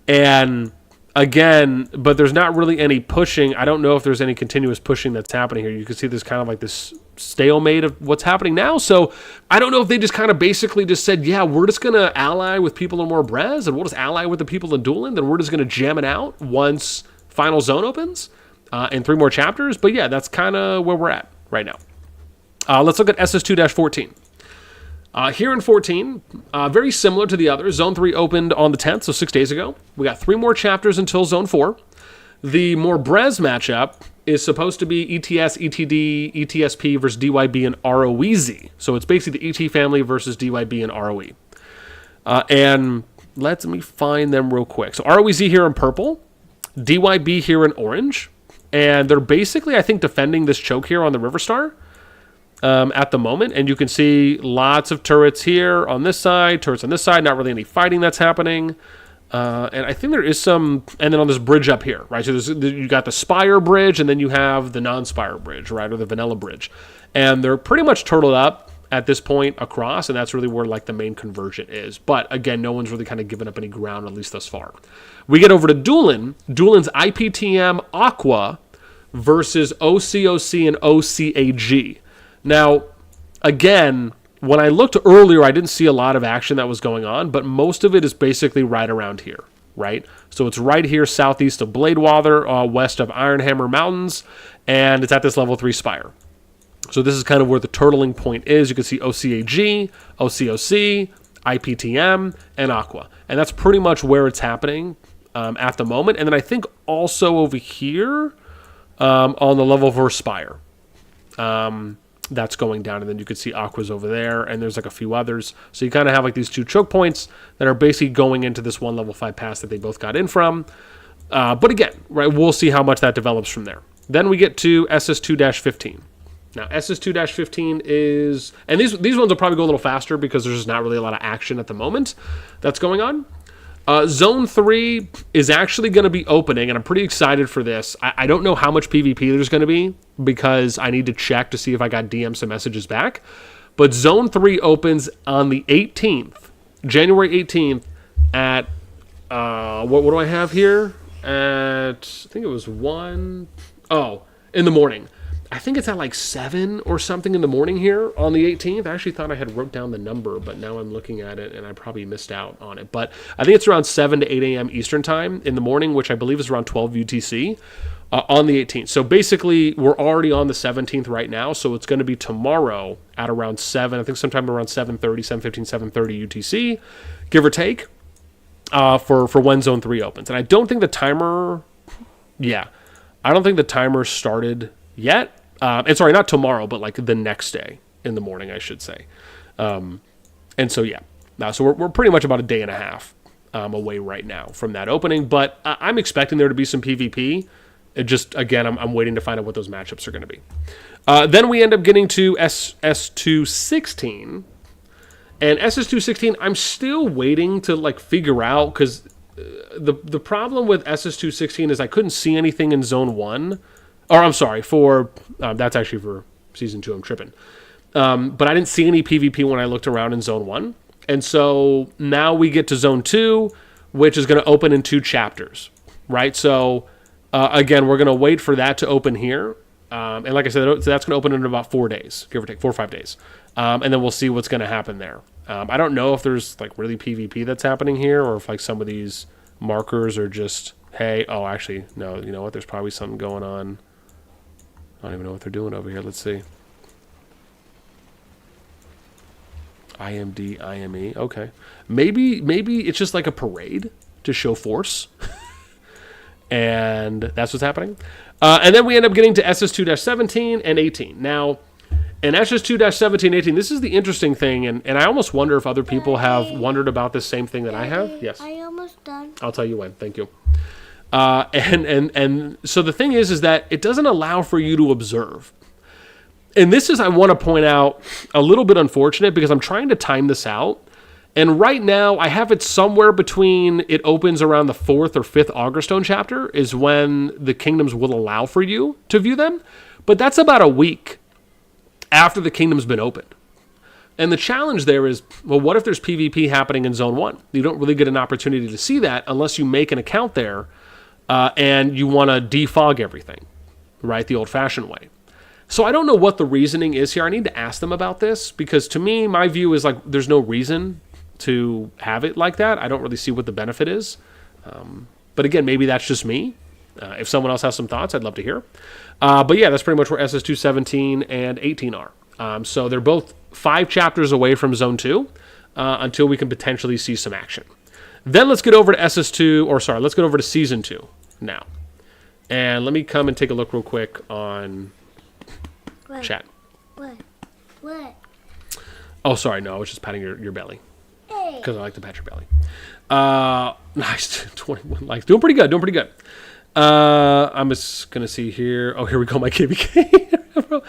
And again, but there's not really any pushing. I don't know if there's any continuous pushing that's happening here. You can see there's kind of like this stalemate of what's happening now. So I don't know if they just kind of basically just said, yeah, we're just going to ally with people in more Brez, and we'll just ally with the people in Duelin, then we're just going to jam it out once Final Zone opens in 3 more chapters. But yeah, that's kind of where we're at right now. Let's look at SS2-14. Here in 14, very similar to the others, Zone 3 opened on the 10th, so 6 days ago. We got 3 more chapters until Zone 4. The more Brez matchup is supposed to be ETS, ETD, ETSP versus DYB and ROEZ. So it's basically the ET family versus DYB and ROE. And let me find them real quick. So ROEZ here in purple, DYB here in orange, and they're basically, I think, defending this choke here on the River Star. At the moment, and you can see lots of turrets here on this side, turrets on this side, not really any fighting that's happening, and I think there is some, and then on this bridge up here, right, so you got the Spire bridge, and then you have the non-Spire bridge, right, or the Vanilla bridge, and they're pretty much turtled up at this point across, and that's really where, like, the main conversion is, but again, no one's really kind of given up any ground, at least thus far. We get over to Duelin's IPTM Aqua versus OCOC and OCAG. Now, again, when I looked earlier, I didn't see a lot of action that was going on, but most of it is basically right around here, right? So it's right here southeast of Bladewater, west of Ironhammer Mountains, and it's at this level 3 spire. So this is kind of where the turtling point is. You can see OCAG, OCOC, IPTM, and Aqua. And that's pretty much where it's happening at the moment. And then I think also over here on the level 4 spire. That's going down, and then you can see Aqua's over there, and there's like a few others. So you kind of have like these 2 choke points that are basically going into this one level 5 pass that they both got in from. But again, right, we'll see how much that develops from there. Then we get to SS2-15. Now, SS2-15 is, and these ones will probably go a little faster because there's just not really a lot of action at the moment that's going on. Zone 3 is actually going to be opening, and I'm pretty excited for this. I don't know how much PvP there's going to be because I need to check to see if I got DM some messages back. But Zone 3 opens on the 18th, January 18th at, what do I have here? At, I think it was 1, in the morning. I think it's at like 7 or something in the morning here on the 18th. I actually thought I had wrote down the number, but now I'm looking at it and I probably missed out on it. But I think it's around 7 to 8 a.m. Eastern time in the morning, which I believe is around 12 UTC on the 18th. So basically, we're already on the 17th right now. So it's going to be tomorrow at around 7. I think sometime around 7:30, 7:15, 7:30 UTC, give or take, for when Zone 3 opens. And I don't think the timer, I don't think the timer started yet. And sorry, not tomorrow, but like the next day in the morning, I should say. And so, so we're pretty much about a day and a half away right now from that opening. But I'm expecting there to be some PvP. It just, again, I'm waiting to find out what those matchups are going to be. Then we end up getting to SS216. And SS216, I'm still waiting to like figure out, because the problem with SS216 is I couldn't see anything in Zone 1. Or I'm sorry, that's actually for Season 2, I'm tripping. But I didn't see any PvP when I looked around in Zone 1. And so now we get to Zone 2, which is going to open in 2 chapters, right? So, again, we're going to wait for that to open here. And like I said, that's going to open in about 4 days, give or take, 4 or 5 days. And then we'll see what's going to happen there. I don't know if there's like really PvP that's happening here, or if like some of these markers are just, hey, actually, no, you know what? There's probably something going on. I don't even know what they're doing over here. Let's see. IMD, IME. Okay. Maybe it's just like a parade to show force. And that's what's happening. And then we end up getting to SS2-17 and 18. Now, in SS2-17 18, this is the interesting thing, and I almost wonder if other people have wondered about this same thing that I have. Yes. Are you almost done? I'll tell you when. Thank you. And so the thing is that it doesn't allow for you to observe. And this is, I want to point out, a little bit unfortunate, because I'm trying to time this out. And right now, I have it somewhere between, it opens around the 4th or 5th Augerstone chapter is when the kingdoms will allow for you to view them. But that's about a week after the kingdom's been opened. And the challenge there is, well, what if there's PvP happening in Zone 1? You don't really get an opportunity to see that unless you make an account there. And you want to defog everything, right, the old-fashioned way. So I don't know what the reasoning is here. I need to ask them about this, because to me, my view is like there's no reason to have it like that. I don't really see what the benefit is. But again, maybe that's just me. If someone else has some thoughts, I'd love to hear. But yeah, that's pretty much where SS2-17 and 18 are. So they're both 5 chapters away from Zone 2 until we can potentially see some action. Then let's get over to let's get over to Season 2 now. And let me come and take a look real quick on chat. What? Oh, sorry, no, I was just patting your belly. Hey. Because I like to pat your belly. Nice, 21 likes. Doing pretty good. I'm just going to see here. Oh, here we go, my KVK.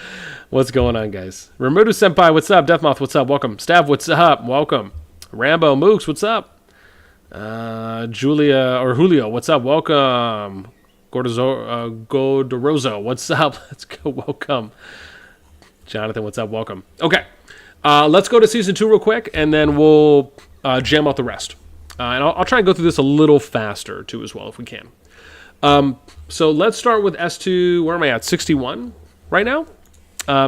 What's going on, guys? Remudu Senpai, what's up? Deathmoth, what's up? Welcome. Stav, what's up? Welcome. Rambo Mooks, what's up? Julio, what's up? Welcome. Godorozo, what's up? Let's go. Welcome. Jonathan, what's up? Welcome. Okay. Let's go to Season 2 real quick, and then we'll jam out the rest. And I'll try and go through this a little faster, too, as well, if we can. So let's start with S2. Where am I at? 61 right now?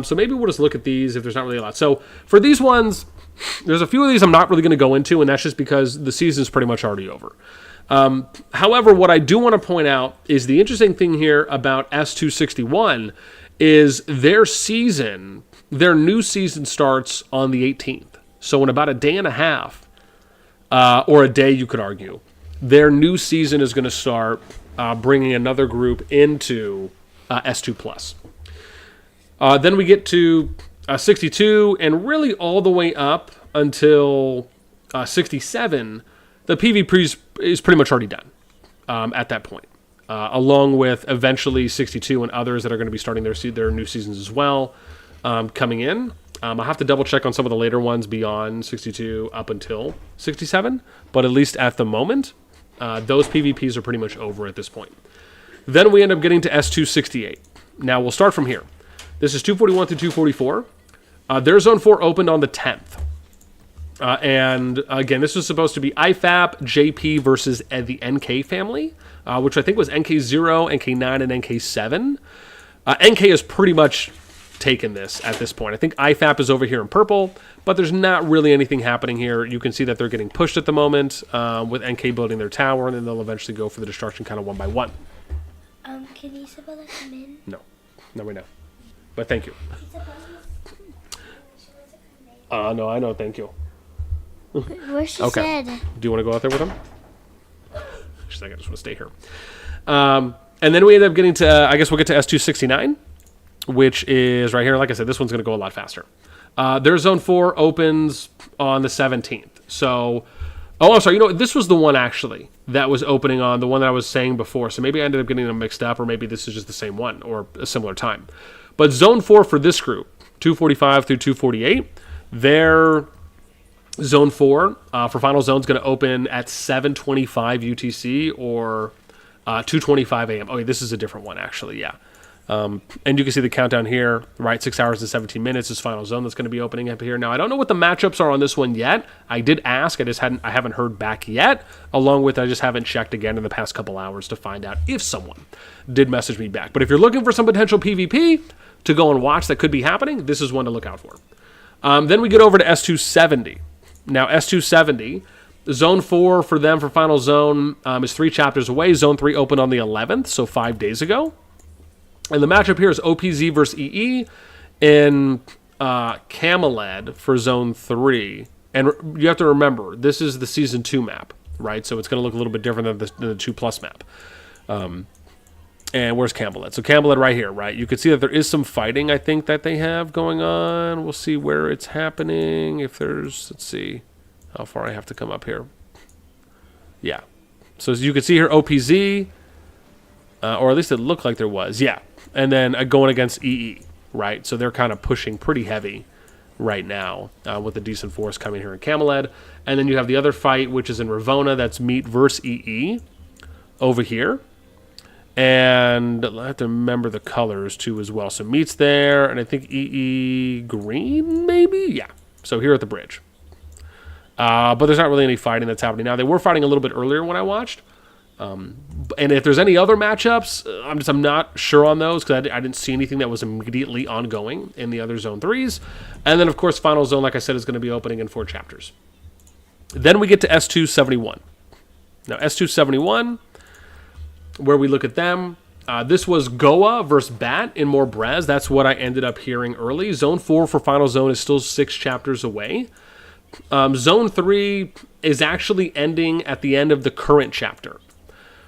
So maybe we'll just look at these if there's not really a lot. So for these ones, there's a few of these I'm not really going to go into, and that's just because the season's pretty much already over. However, what I do want to point out is the interesting thing here about S261 is their new season starts on the 18th. So in about a day and a half, or a day you could argue, their new season is going to start bringing another group into S2+. Then we get to 62, and really all the way up until 67, the PvP is pretty much already done at that point, along with eventually 62 and others that are going to be starting their new seasons as well coming in. I'll have to double check on some of the later ones beyond 62 up until 67, but at least at the moment, those PvPs are pretty much over at this point. Then we end up getting to S268. Now we'll start from here. This is 241 through 244. Their Zone 4 opened on the 10th. And again, this was supposed to be IFAP, JP versus the NK family, which I think was NK0, NK9, and NK7. NK has pretty much taken this at this point. I think IFAP is over here in purple, but there's not really anything happening here. You can see that they're getting pushed at the moment with NK building their tower, and then they'll eventually go for the destruction kind of one by one. Can Isabella come in? No, we know. But thank you. No, I know, thank you. Where she Okay. said. Do you want to go out there with him? She's like, I just want to stay here. And then we end up getting to, I guess we'll get to S269, which is right here. Like I said, this one's going to go a lot faster. Their Zone 4 opens on the 17th. So, oh, I'm sorry. You know, this was the one, actually, that was opening on the one that I was saying before. So maybe I ended up getting them mixed up, or maybe this is just the same one, or a similar time. But Zone 4 for this group, 245 through 248, their Zone 4 for Final Zone is going to open at 7:25 UTC or 2:25 a.m. Oh, yeah, this is a different one, actually, yeah. And you can see the countdown here, right? 6 hours and 17 minutes is Final Zone that's going to be opening up here. Now, I don't know what the matchups are on this one yet. I did ask. I haven't heard back yet, along with I just haven't checked again in the past couple hours to find out if someone did message me back. But if you're looking for some potential PvP to go and watch that could be happening, this is one to look out for. Then we get over to S270. Now, S270, Zone 4 for them for Final Zone is 3 chapters away. Zone 3 opened on the 11th, so 5 days ago. And the matchup here is OPZ versus EE in Cameled for Zone 3. And you have to remember, this is the Season 2 map, right? So it's going to look a little bit different than the 2+ map. And where's Cameled? So Cameled right here, right? You can see that there is some fighting, I think, that they have going on. We'll see where it's happening. If there's, let's see how far I have to come up here. Yeah. So as you can see here, OPZ, or at least it looked like there was. Yeah. And then going against EE, right? So they're kind of pushing pretty heavy right now with a decent force coming here in Cameled. And then you have the other fight, which is in Ravona. That's Meat versus EE over here. And I have to remember the colors, too, as well. So Meat's there, and I think EE green, maybe? Yeah. So here at the bridge. But there's not really any fighting that's happening now. They were fighting a little bit earlier when I watched. And if there's any other matchups, I'm not sure on those, because I didn't see anything that was immediately ongoing in the other Zone 3s. And then, of course, Final Zone, like I said, is going to be opening in 4 chapters. Then we get to S271. Now, S271... where we look at them, this was Goa versus Bat in more Brez. That's what I ended up hearing early. Zone 4 for Final Zone is still 6 chapters away. Zone 3 is actually ending at the end of the current chapter.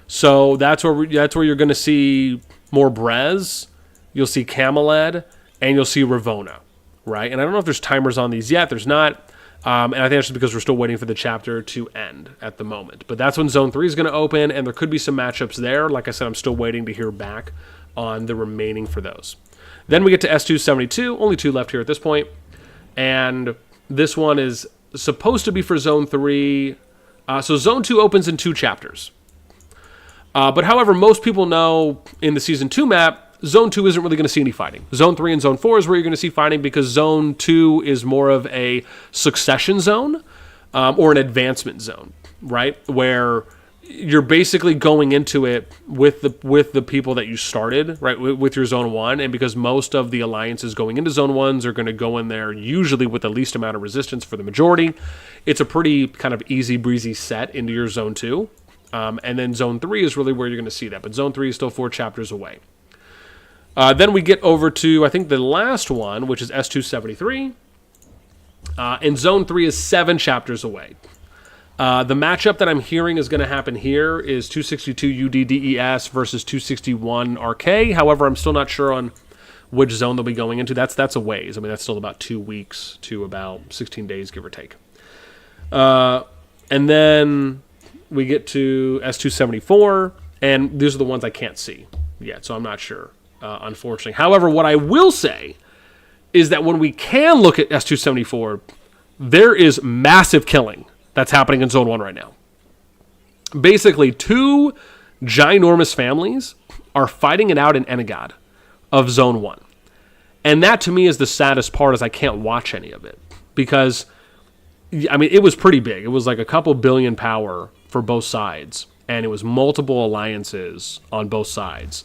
So that's where you're going to see more Brez. You'll see Cameled, and you'll see Ravona, right? And I don't know if there's timers on these yet. There's not. And I think that's just because we're still waiting for the chapter to end at the moment. But that's when Zone 3 is going to open, and there could be some matchups there. Like I said, I'm still waiting to hear back on the remaining for those. Then we get to S272, only 2 left here at this point. And this one is supposed to be for Zone 3. So Zone 2 opens in 2 chapters. But however, most people know in the Season 2 map, Zone 2 isn't really going to see any fighting. Zone 3 and Zone 4 is where you're going to see fighting, because Zone 2 is more of a succession zone or an advancement zone, right? Where you're basically going into it with the people that you started, right, with your Zone 1. And because most of the alliances going into Zone 1s are going to go in there usually with the least amount of resistance for the majority, it's a pretty kind of easy breezy set into your Zone 2. And then Zone 3 is really where you're going to see that. But Zone 3 is still 4 chapters away. Then we get over to, I think, the last one, which is S273. And Zone 3 is 7 chapters away. The matchup that I'm hearing is going to happen here is 262 UDDES versus 261 RK. However, I'm still not sure on which zone they'll be going into. That's a ways. I mean, that's still about 2 weeks to about 16 days, give or take. And then we get to S274, and these are the ones I can't see yet, so I'm not sure. Unfortunately. However, what I will say is that when we can look at S274, there is massive killing that's happening in Zone 1 right now. Basically, 2 ginormous families are fighting it out in Enegad of Zone 1. And that to me is the saddest part, is I can't watch any of it. Because, I mean, it was pretty big. It was like a couple billion power for both sides. And it was multiple alliances on both sides.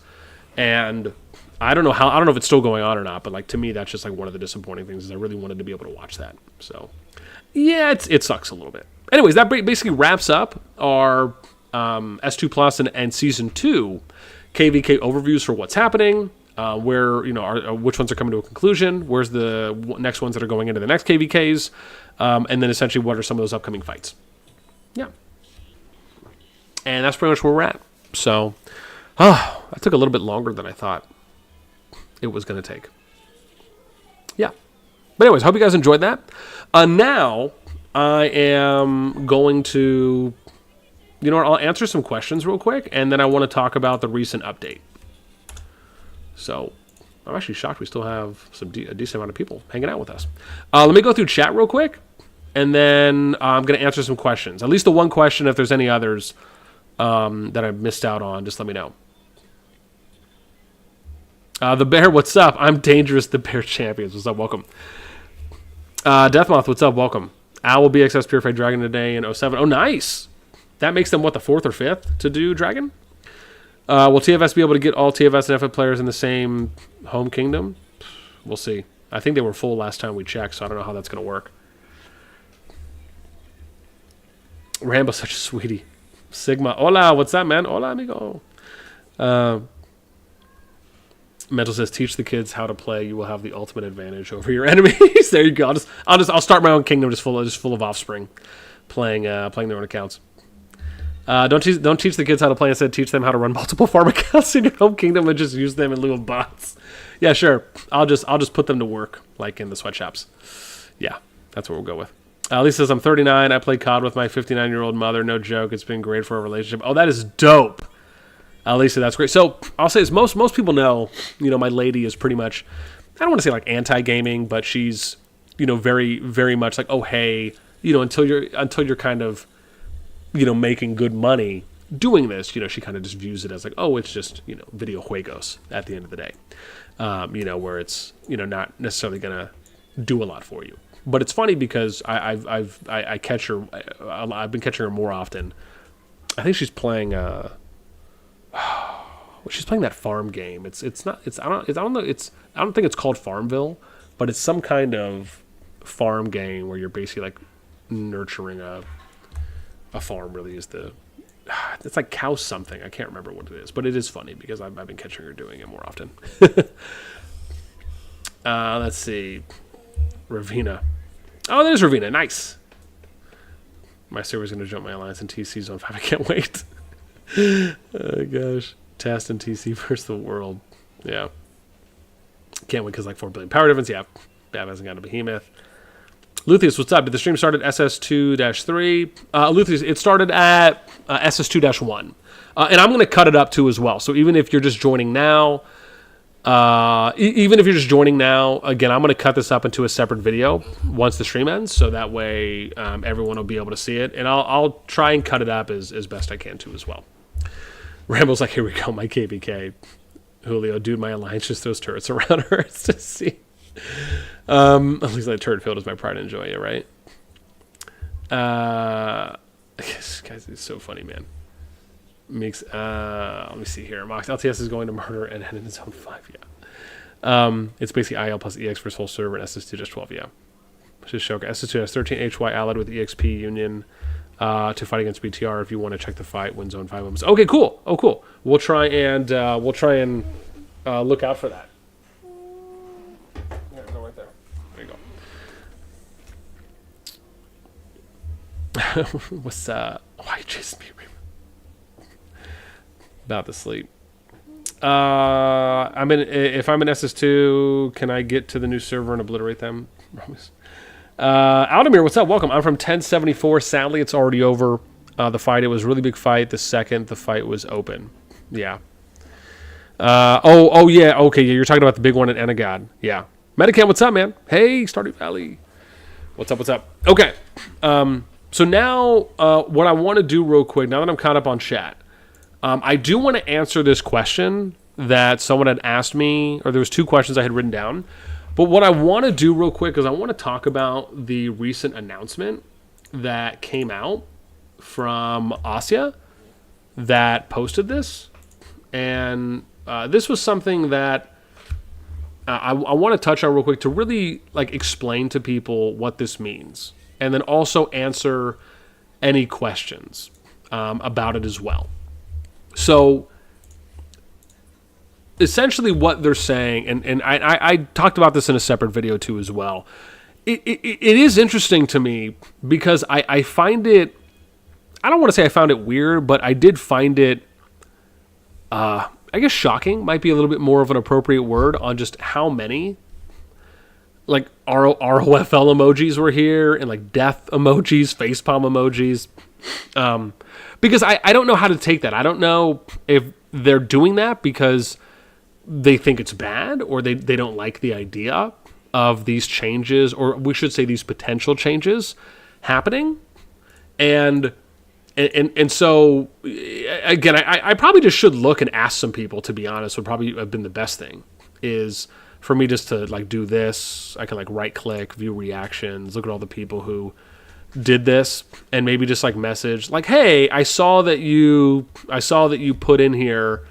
And I don't know if it's still going on or not, but like to me, that's just like one of the disappointing things, is I really wanted to be able to watch that. So, yeah, it sucks a little bit. Anyways, that basically wraps up our S2 Plus and Season 2 KVK overviews for what's happening, where, which ones are coming to a conclusion, where's the next ones that are going into the next KVKs, and then essentially what are some of those upcoming fights. Yeah. And that's pretty much where we're at. So, that took a little bit longer than I thought it was going to take. Yeah. But anyways, hope you guys enjoyed that. Now, I am going to, I'll answer some questions real quick, and then I want to talk about the recent update. So, I'm actually shocked we still have a decent amount of people hanging out with us. Let me go through chat real quick, and then I'm going to answer some questions. At least the one question. If there's any others that I missed out on, just let me know. The Bear, what's up? I'm Dangerous, the Bear Champions. What's up? Welcome. Deathmoth, what's up? Welcome. Owl BXS Purified Dragon today in 07. Oh, nice. That makes them, what, the 4th or 5th to do Dragon? Will TFS be able to get all TFS and FF players in the same home kingdom? We'll see. I think they were full last time we checked, so I don't know how that's going to work. Rambo's such a sweetie. Sigma. Hola, what's up, man? Hola, amigo. Mental says, teach the kids how to play. You will have the ultimate advantage over your enemies. There you go. I'll start my own kingdom just full of offspring, playing their own accounts. Don't teach the kids how to play. Instead, teach them how to run multiple farm accounts in your home kingdom and just use them in lieu of bots. Yeah, sure. I'll just put them to work, like in the sweatshops. Yeah, that's what we'll go with. Lisa says, I'm 39. I play COD with my 59-year-old mother. No joke. It's been great for our relationship. Oh, that is dope. Lisa, that's great. So I'll say, as most people know, my lady is pretty much, I don't want to say like anti-gaming, but she's, very, very much like, oh, hey, until you're kind of, making good money doing this, she kind of just views it as like, oh, it's just, video juegos at the end of the day, where it's, not necessarily gonna do a lot for you. But it's funny because I catch her, I've been catching her more often. I think she's playing she's playing that farm game. I don't think it's called Farmville, but it's some kind of farm game where you're basically like nurturing a farm. Really is it's like cow something. I can't remember what it is, but it is funny because I've been catching her doing it more often. Let's see, Ravina. Oh, there's Ravina. Nice. My server's gonna jump my alliance in TC Zone 5. I can't wait. Oh gosh, Tast and TC versus the world. Yeah, can't win because like 4 billion power difference. Yeah, Bab hasn't got a behemoth. Lutheus, what's up? Did the stream start at SS2-3? Lutheus, it started at SS2-1, and I'm going to cut it up too as well. So even if you're just joining now, again, I'm going to cut this up into a separate video once the stream ends, so that way everyone will be able to see it, and I'll try and cut it up as best I can too as well. Rambo's like, here we go, my KVK. Julio, dude, my alliance just throws turrets around her to see. At least like turret field is my pride and joy, yeah, right? This guy's so funny, man. Let me see here. Mox LTS is going to murder and head in zone 5, yeah. It's basically IL plus EX versus whole server and SS2-12, yeah. Shishoka. SS2 has 13 HY allied with EXP union to fight against BTR. If you want to check the fight when zone 5 opens. Okay, cool. Oh, cool. We'll try and look out for that. Yeah, go right there. There you go. What's why you chasing me? About to sleep. If I'm in SS2, can I get to the new server and obliterate them? Aldemir, what's up? Welcome. I'm from 1074. Sadly, it's already over. The fight, it was a really big fight. The second the fight was open. Yeah. Yeah. Okay, yeah, you're talking about the big one at Enagad. Yeah. Medicam, what's up, man? Hey, Stardew Valley. What's up? Okay. So now, what I want to do real quick, now that I'm caught up on chat, I do want to answer this question that someone had asked me, or there was 2 questions I had written down. But what I want to do real quick is I want to talk about the recent announcement that came out from Asia that posted this. And this was something that I want to touch on real quick to really like explain to people what this means, and then also answer any questions about it as well. So essentially what they're saying, and I talked about this in a separate video too as well, it is interesting to me because I find it, I don't want to say I found it weird, but I did find it, I guess shocking might be a little bit more of an appropriate word, on just how many like ROFL emojis were here, and like death emojis, facepalm emojis. Because I don't know how to take that. I don't know if they're doing that because they think it's bad, or they don't like the idea of these changes, or we should say these potential changes happening. And so, again, I probably just should look and ask some people, to be honest, would probably have been the best thing, is for me just to like do this. I can like right click, view reactions, look at all the people who did this, and maybe just like message like, hey, I saw that you put in here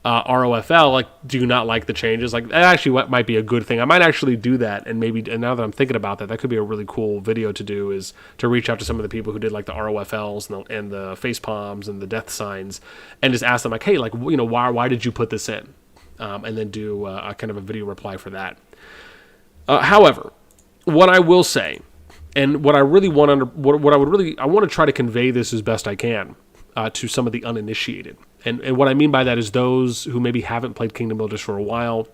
ROFL, like, do you not like the changes? Like, that actually might be a good thing. I might actually do that, and now that I'm thinking about that, that could be a really cool video to do, is to reach out to some of the people who did like the ROFLs and the face palms and the death signs, and just ask them like, hey, like, you know, why did you put this in? And then do a kind of a video reply for that. However, what I will say, and what I really want I want to try to convey this as best I can to some of the uninitiated. And what I mean by that is those who maybe haven't played Kingdom Builders for a while,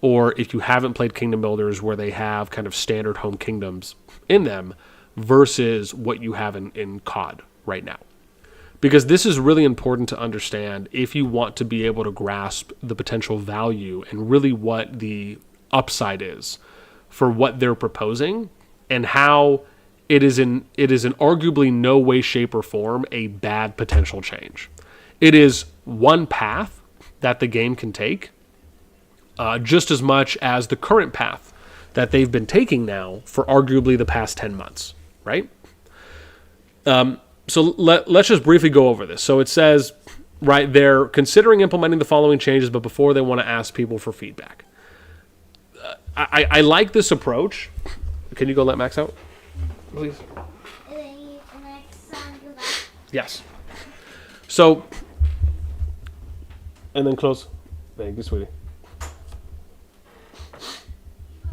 or if you haven't played Kingdom Builders where they have kind of standard home kingdoms in them versus what you have in COD right now. Because this is really important to understand if you want to be able to grasp the potential value and really what the upside is for what they're proposing, and how it is in arguably no way, shape, or form a bad potential change. It is one path that the game can take, just as much as the current path that they've been taking now for arguably the past 10 months, right? So let's just briefly go over this. So it says, right, they're considering implementing the following changes, but before they want to ask people for feedback. I like this approach. Can you go let Max out, please? Yes. So, and then close. Thank you, sweetie.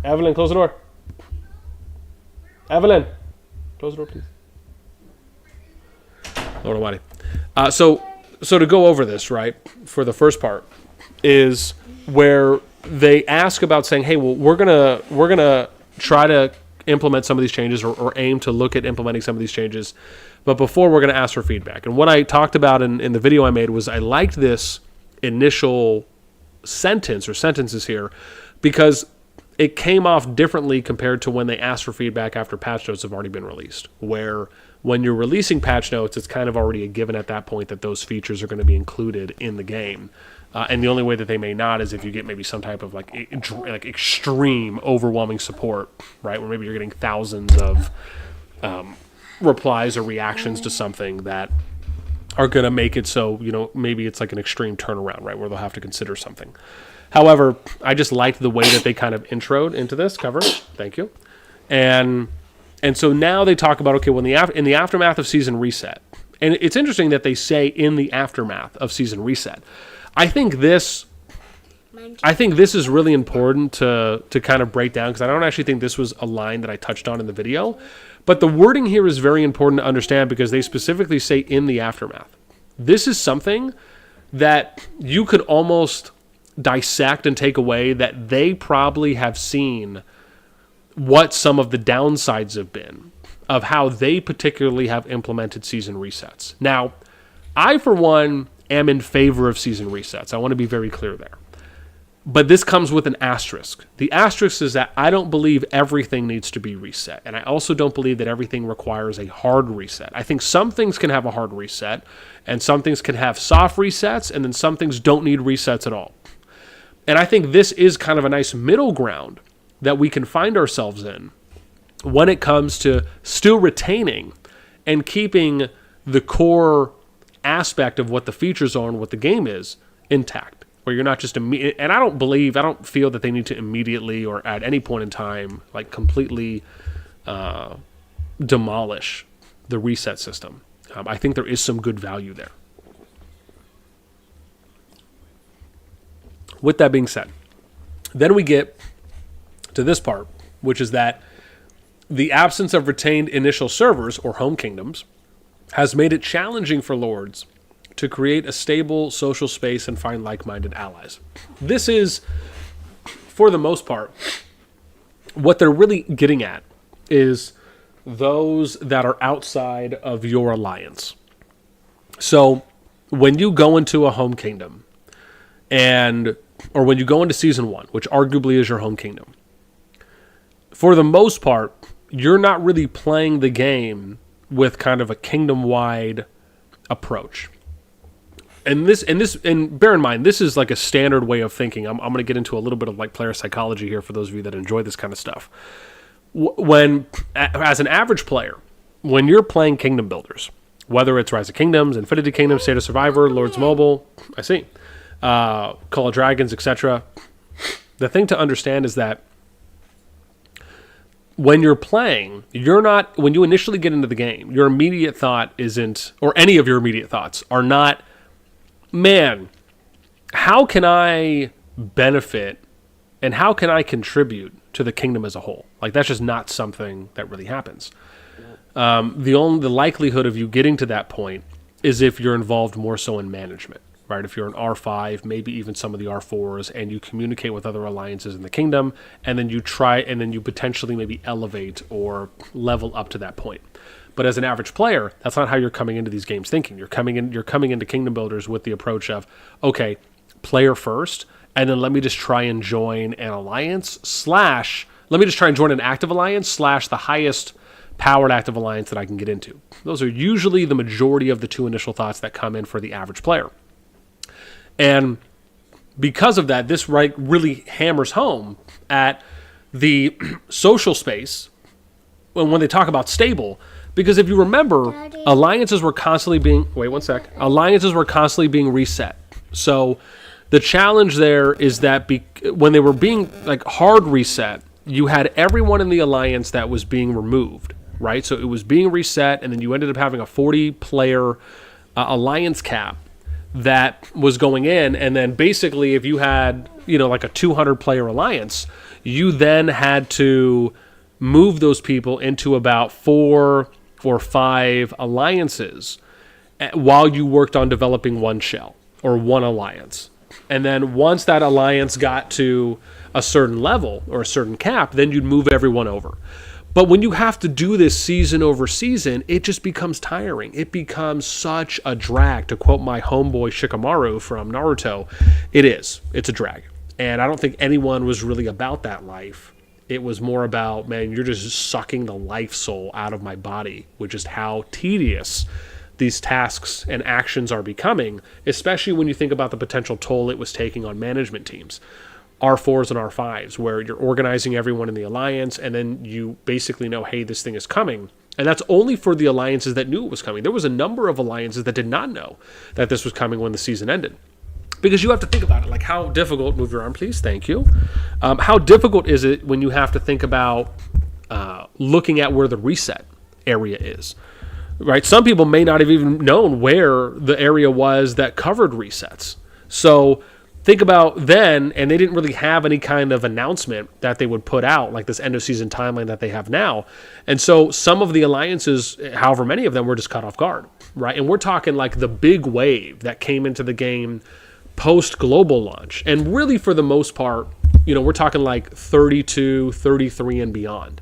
Evelyn, close the door. Evelyn, close the door, please. Lord Almighty. So to go over this, right, for the first part, is where they ask about saying, hey, well, we're gonna try to implement some of these changes, or aim to look at implementing some of these changes, but before we're going to ask for feedback. And what I talked about in the video I made was I liked this initial sentence or sentences here because it came off differently compared to when they asked for feedback after patch notes have already been released, where when you're releasing patch notes, it's kind of already a given at that point that those features are going to be included in the game. And the only way that they may not is if you get maybe some type of like extreme, overwhelming support, right? Where maybe you're getting thousands of replies or reactions to something that are going to make it so, you know, maybe it's like an extreme turnaround, right? Where they'll have to consider something. However, I just liked the way that they kind of introed into this cover. Thank you. And so now they talk about, okay, when in the aftermath of season reset, and it's interesting that they say in the aftermath of season reset. I think this is really important to kind of break down, because I don't actually think this was a line that I touched on in the video. But the wording here is very important to understand because they specifically say in the aftermath. This is something that you could almost dissect and take away, that they probably have seen what some of the downsides have been of how they particularly have implemented season resets. Now, I, for one, am in favor of season resets. I want to be very clear there. But this comes with an asterisk. The asterisk is that I don't believe everything needs to be reset. And I also don't believe that everything requires a hard reset. I think some things can have a hard reset, and some things can have soft resets, and then some things don't need resets at all. And I think this is kind of a nice middle ground that we can find ourselves in when it comes to still retaining and keeping the core aspect of what the features are and what the game is intact. Where you're not just and I don't feel that they need to immediately or at any point in time like completely demolish the reset system. I think there is some good value there. With that being said, then we get to this part, which is that the absence of retained initial servers or home kingdoms has made it challenging for lords to create a stable social space and find like-minded allies. This is, for the most part, what they're really getting at is those that are outside of your alliance. So when you go into a home kingdom, or when you go into Season 1, which arguably is your home kingdom, for the most part, you're not really playing the game with kind of a kingdom-wide approach. And bear in mind, this is like a standard way of thinking. I'm going to get into a little bit of like player psychology here for those of you that enjoy this kind of stuff. As an average player, when you're playing kingdom builders, whether it's Rise of Kingdoms, Infinity Kingdoms, State of Survivor, Lords Mobile, Call of Dragons, etc., the thing to understand is that when you're playing, when you initially get into the game, your immediate thought isn't, or any of your immediate thoughts are not, man, how can I benefit and how can I contribute to the kingdom as a whole? Like, that's just not something that really happens. The likelihood of you getting to that point is if you're involved more so in management, right? If you're an R5, maybe even some of the R4s, and you communicate with other alliances in the kingdom, and then you potentially maybe elevate or level up to that point. But as an average player, that's not how you're coming into these games thinking. You're coming into kingdom builders with the approach of, okay, player first, and then let me just try and join an alliance / let me just try and join an active alliance / the highest powered active alliance that I can get into. Those are usually the majority of the two initial thoughts that come in for the average player. And because of that, this really hammers home at the social space when they talk about stable. Because if you remember, alliances were constantly being reset. So the challenge there is that when they were being like hard reset, you had everyone in the alliance that was being removed, right? So it was being reset, and then you ended up having a 40-player alliance cap that was going in, and then basically if you had, like a 200-player alliance, you then had to move those people into about 4 or 5 alliances while you worked on developing one shell or one alliance. And then once that alliance got to a certain level or a certain cap, then you'd move everyone over. But when you have to do this season over season, it just becomes tiring. It becomes such a drag. To quote my homeboy Shikamaru from Naruto, it's a drag. And I don't think anyone was really about that life. It was more about, man, you're just sucking the life soul out of my body, which is how tedious these tasks and actions are becoming, especially when you think about the potential toll it was taking on management teams. R4s and R5s, where you're organizing everyone in the alliance, and then you basically know, hey, this thing is coming. And that's only for the alliances that knew it was coming. There was a number of alliances that did not know that this was coming when the season ended. Because you have to think about it, like how difficult, move your arm please, thank you. How difficult is it when you have to think about looking at where the reset area is, right? Some people may not have even known where the area was that covered resets. So think about then, and they didn't really have any kind of announcement that they would put out, like this end of season timeline that they have now. And so some of the alliances, however many of them, were just caught off guard, right? And we're talking like the big wave that came into the game post-global launch. And really, for the most part, we're talking like 32, 33 and beyond.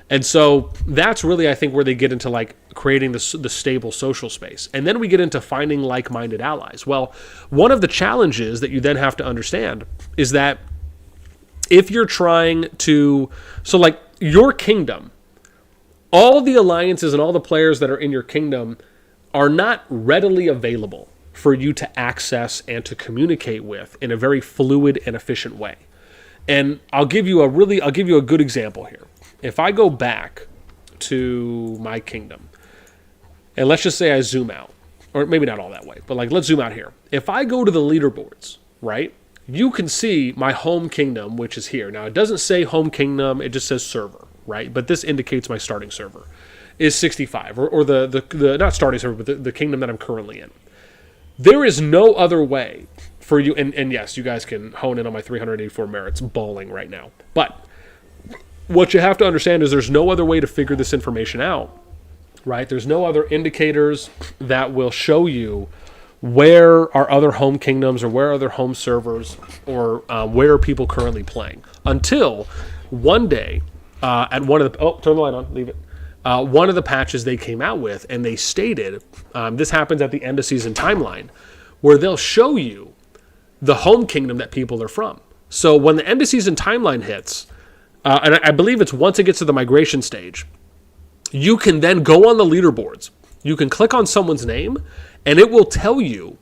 And so that's really, I think, where they get into like creating the stable social space. And then we get into finding like-minded allies. Well, one of the challenges that you then have to understand is that if you're trying to, so like your kingdom, all the alliances and all the players that are in your kingdom are not readily available for you to access and to communicate with in a very fluid and efficient way. And I'll give you a good example here. If I go back to my kingdom, and let's just say I zoom out, or maybe not all that way, but like let's zoom out here. If I go to the leaderboards, right, you can see my home kingdom, which is here. Now it doesn't say home kingdom, it just says server, right? But this indicates my starting server is 65, or the not starting server, but the kingdom that I'm currently in. There is no other way for you, and yes, you guys can hone in on my 384 merits bawling right now. But what you have to understand is there's no other way to figure this information out, right? There's no other indicators that will show you where are other home kingdoms or where are other home servers or where are people currently playing. Until one day, at one of the... Oh, turn the light on. Leave it. One of the patches they came out with, and they stated, this happens at the end of season timeline, where they'll show you the home kingdom that people are from. So when the end of season timeline hits, and I believe it's once it gets to the migration stage, you can then go on the leaderboards. You can click on someone's name, and it will tell you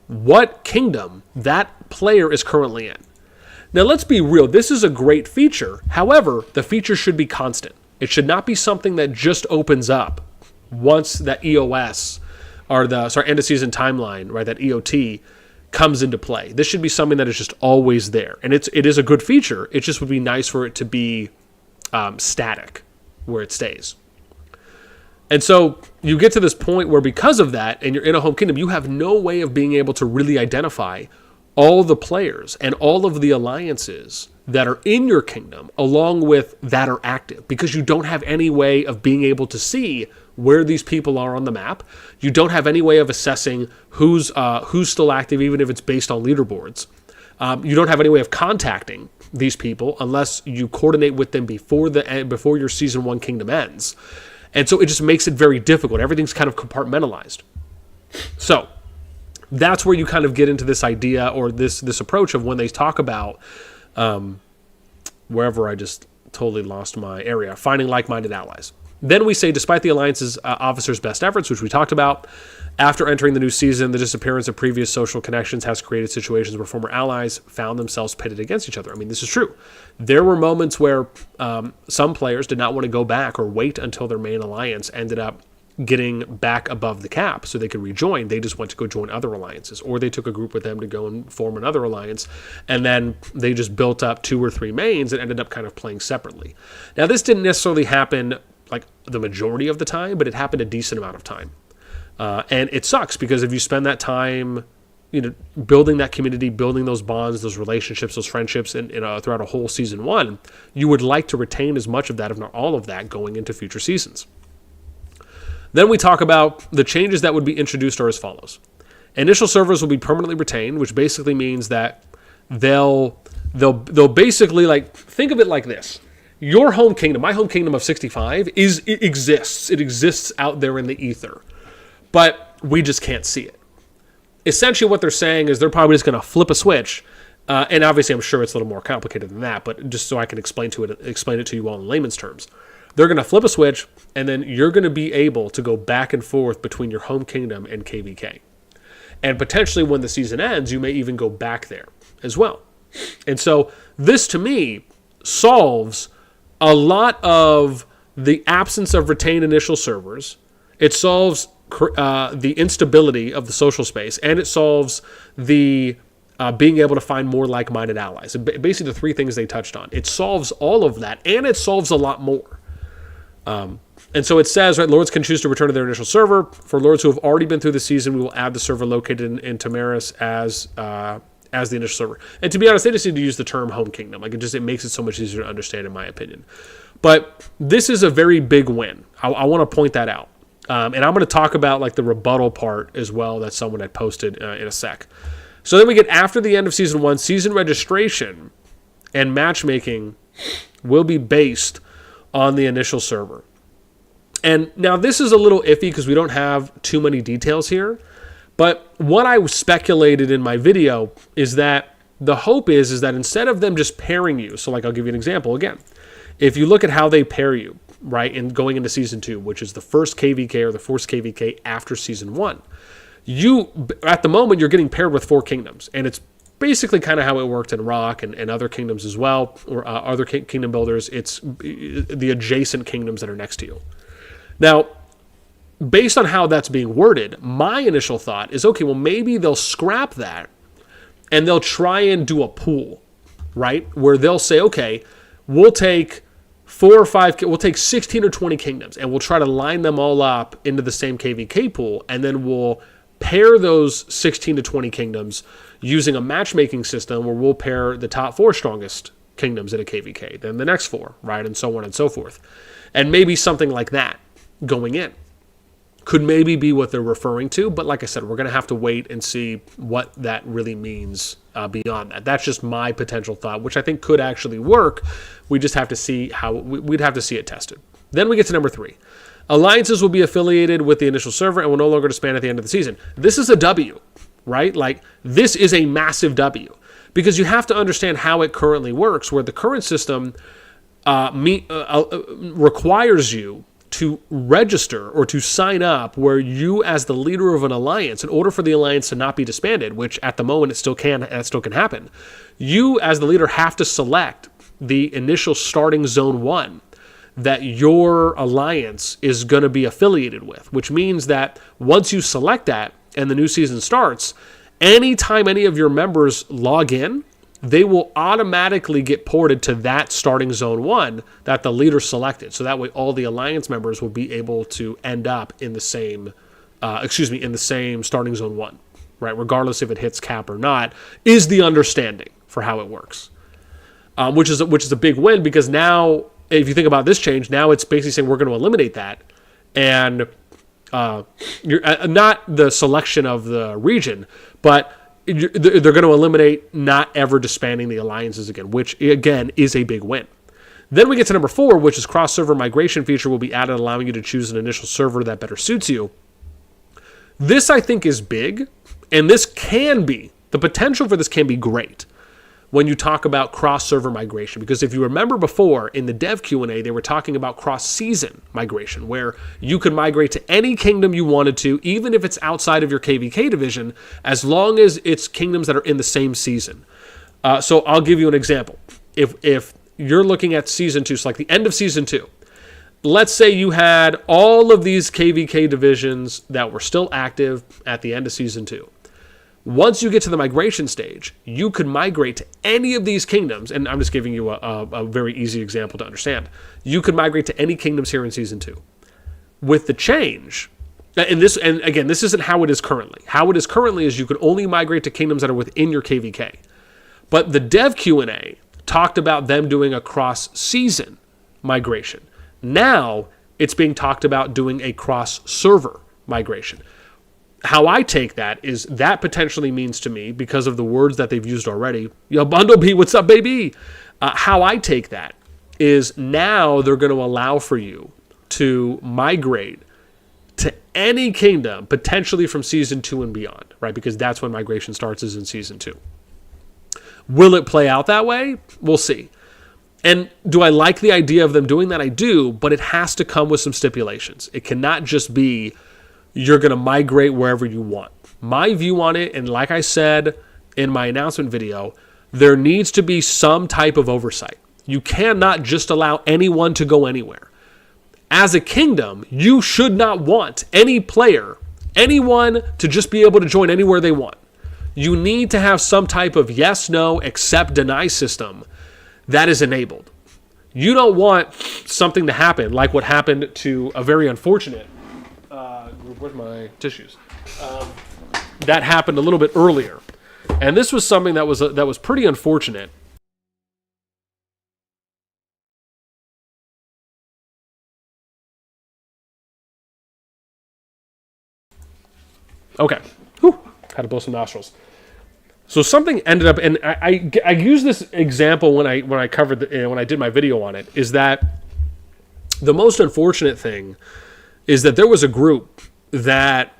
what kingdom that player is currently in. Now, let's be real. This is a great feature. However, the feature should be constant. It should not be something that just opens up once that EOS, or end of season timeline, right, that EOT comes into play. This should be something that is just always there. And it is a good feature. It just would be nice for it to be static, where it stays. And so you get to this point where because of that, and you're in a home kingdom, you have no way of being able to really identify all the players and all of the alliances that are in your kingdom along with that are active, because you don't have any way of being able to see where these people are on the map. You don't have any way of assessing who's still active, even if it's based on leaderboards. You don't have any way of contacting these people unless you coordinate with them before your season 1 kingdom ends. And so it just makes it very difficult. Everything's kind of compartmentalized. So that's where you kind of get into this idea or this approach of when they talk about wherever I just totally lost my area, finding like-minded allies. Then we say, despite the Alliance's officers' best efforts, which we talked about, after entering the new season, the disappearance of previous social connections has created situations where former allies found themselves pitted against each other. I mean, this is true. There were moments where some players did not want to go back or wait until their main alliance ended up getting back above the cap so they could rejoin. They just went to go join other alliances, or they took a group with them to go and form another alliance, and then they just built up 2 or 3 mains and ended up kind of playing separately. Now, this didn't necessarily happen like the majority of the time, but it happened a decent amount of time. And it sucks because if you spend that time, building that community, building those bonds, those relationships, those friendships, and throughout a whole season 1, you would like to retain as much of that, if not all of that, going into future seasons. Then we talk about the changes that would be introduced are as follows. Initial servers will be permanently retained, which basically means that they'll basically, like, think of it like this. Your home kingdom, my home kingdom of 65, it exists. It exists out there in the ether. But we just can't see it. Essentially what they're saying is they're probably just going to flip a switch. And obviously I'm sure it's a little more complicated than that, but just so I can explain it to you all in layman's terms. They're going to flip a switch, and then you're going to be able to go back and forth between your home kingdom and KVK. And potentially when the season ends, you may even go back there as well. And so this, to me, solves a lot of the absence of retained initial servers. It solves the instability of the social space, and it solves the being able to find more like-minded allies. Basically the 3 things they touched on. It solves all of that, and it solves a lot more. And so it says, right, Lords can choose to return to their initial server. For Lords who have already been through the season, we will add the server located in Tamaris as the initial server. And to be honest, they just need to use the term home kingdom. Like it makes it so much easier to understand, in my opinion. But this is a very big win. I want to point that out. And I'm going to talk about like the rebuttal part as well that someone had posted in a sec. So then we get after the end of season 1, season registration and matchmaking will be based on the initial server. And now this is a little iffy because we don't have too many details here. But what I speculated in my video is that the hope is that instead of them just pairing you, so like I'll give you an example again. If you look at how they pair you, right, in going into season 2, which is the first KVK or the first KVK after season 1, at the moment, you're getting paired with 4 kingdoms, and it's basically kind of how it worked in Rock and other kingdoms as well, or other kingdom builders. It's the adjacent kingdoms that are next to you. Now, based on how that's being worded, my initial thought is, okay, well, maybe they'll scrap that and they'll try and do a pool, right? Where they'll say, okay, we'll take 16 or 20 kingdoms and we'll try to line them all up into the same KVK pool, and then we'll pair those 16 to 20 kingdoms using a matchmaking system where we'll pair the top 4 strongest kingdoms in a KVK, then the next 4, right? And so on and so forth. And maybe something like that going in could maybe be what they're referring to. But like I said, we're going to have to wait and see what that really means beyond that. That's just my potential thought, which I think could actually work. We just have to see we'd have to see it tested. Then we get to number 3. Alliances will be affiliated with the initial server and will no longer disband at the end of the season. This is a W, right? Like, this is a massive W, because you have to understand how it currently works, where the current system requires you to register or to sign up, where you, as the leader of an alliance, in order for the alliance to not be disbanded, which at the moment it still can happen, you as the leader have to select the initial starting zone 1 that your alliance is going to be affiliated with, which means that once you select that and the new season starts, anytime any of your members log in, they will automatically get ported to that starting zone 1 that the leader selected. So that way all the alliance members will be able to end up in the same starting zone 1, right? Regardless if it hits cap or not, is the understanding for how it works. Which is a big win, because now, if you think about this change, now it's basically saying we're going to eliminate that, and you're not the selection of the region, but they're going to eliminate not ever disbanding the alliances again, which again is a big win. Then we get to number 4, which is cross-server migration feature will be added, allowing you to choose an initial server that better suits you. This, I think, is big, and the potential for this can be great when you talk about cross-server migration. Because if you remember before, in the dev Q&A, they were talking about cross-season migration, where you could migrate to any kingdom you wanted to, even if it's outside of your KVK division, as long as it's kingdoms that are in the same season. So I'll give you an example. If you're looking at Season 2, so like the end of Season 2, let's say you had all of these KVK divisions that were still active at the end of Season 2. Once you get to the migration stage, you could migrate to any of these kingdoms, and I'm just giving you a very easy example to understand. You could migrate to any kingdoms here in Season 2. With the change, and again, this isn't how it is currently. How it is currently is you could only migrate to kingdoms that are within your KVK. But the dev Q&A talked about them doing a cross-season migration. Now, it's being talked about doing a cross-server migration. How I take that is that potentially means to me, because of the words that they've used already, yo, Bundle B, what's up, baby? How I take that is now they're going to allow for you to migrate to any kingdom, potentially from Season 2 and beyond, right? Because that's when migration starts, is in Season 2. Will it play out that way? We'll see. And do I like the idea of them doing that? I do, but it has to come with some stipulations. It cannot just be you're going to migrate wherever you want. My view on it, and like I said in my announcement video, there needs to be some type of oversight. You cannot just allow anyone to go anywhere. As a kingdom, you should not want any player, anyone, to just be able to join anywhere they want. You need to have some type of yes, no, accept, deny system that is enabled. You don't want something to happen like what happened to a very unfortunate where's my tissues? That happened a little bit earlier, and this was something that was pretty unfortunate. Okay, whew, had to blow some nostrils. So something ended up, and I used this example when I covered when I did my video on it, is that the most unfortunate thing is that there was a group that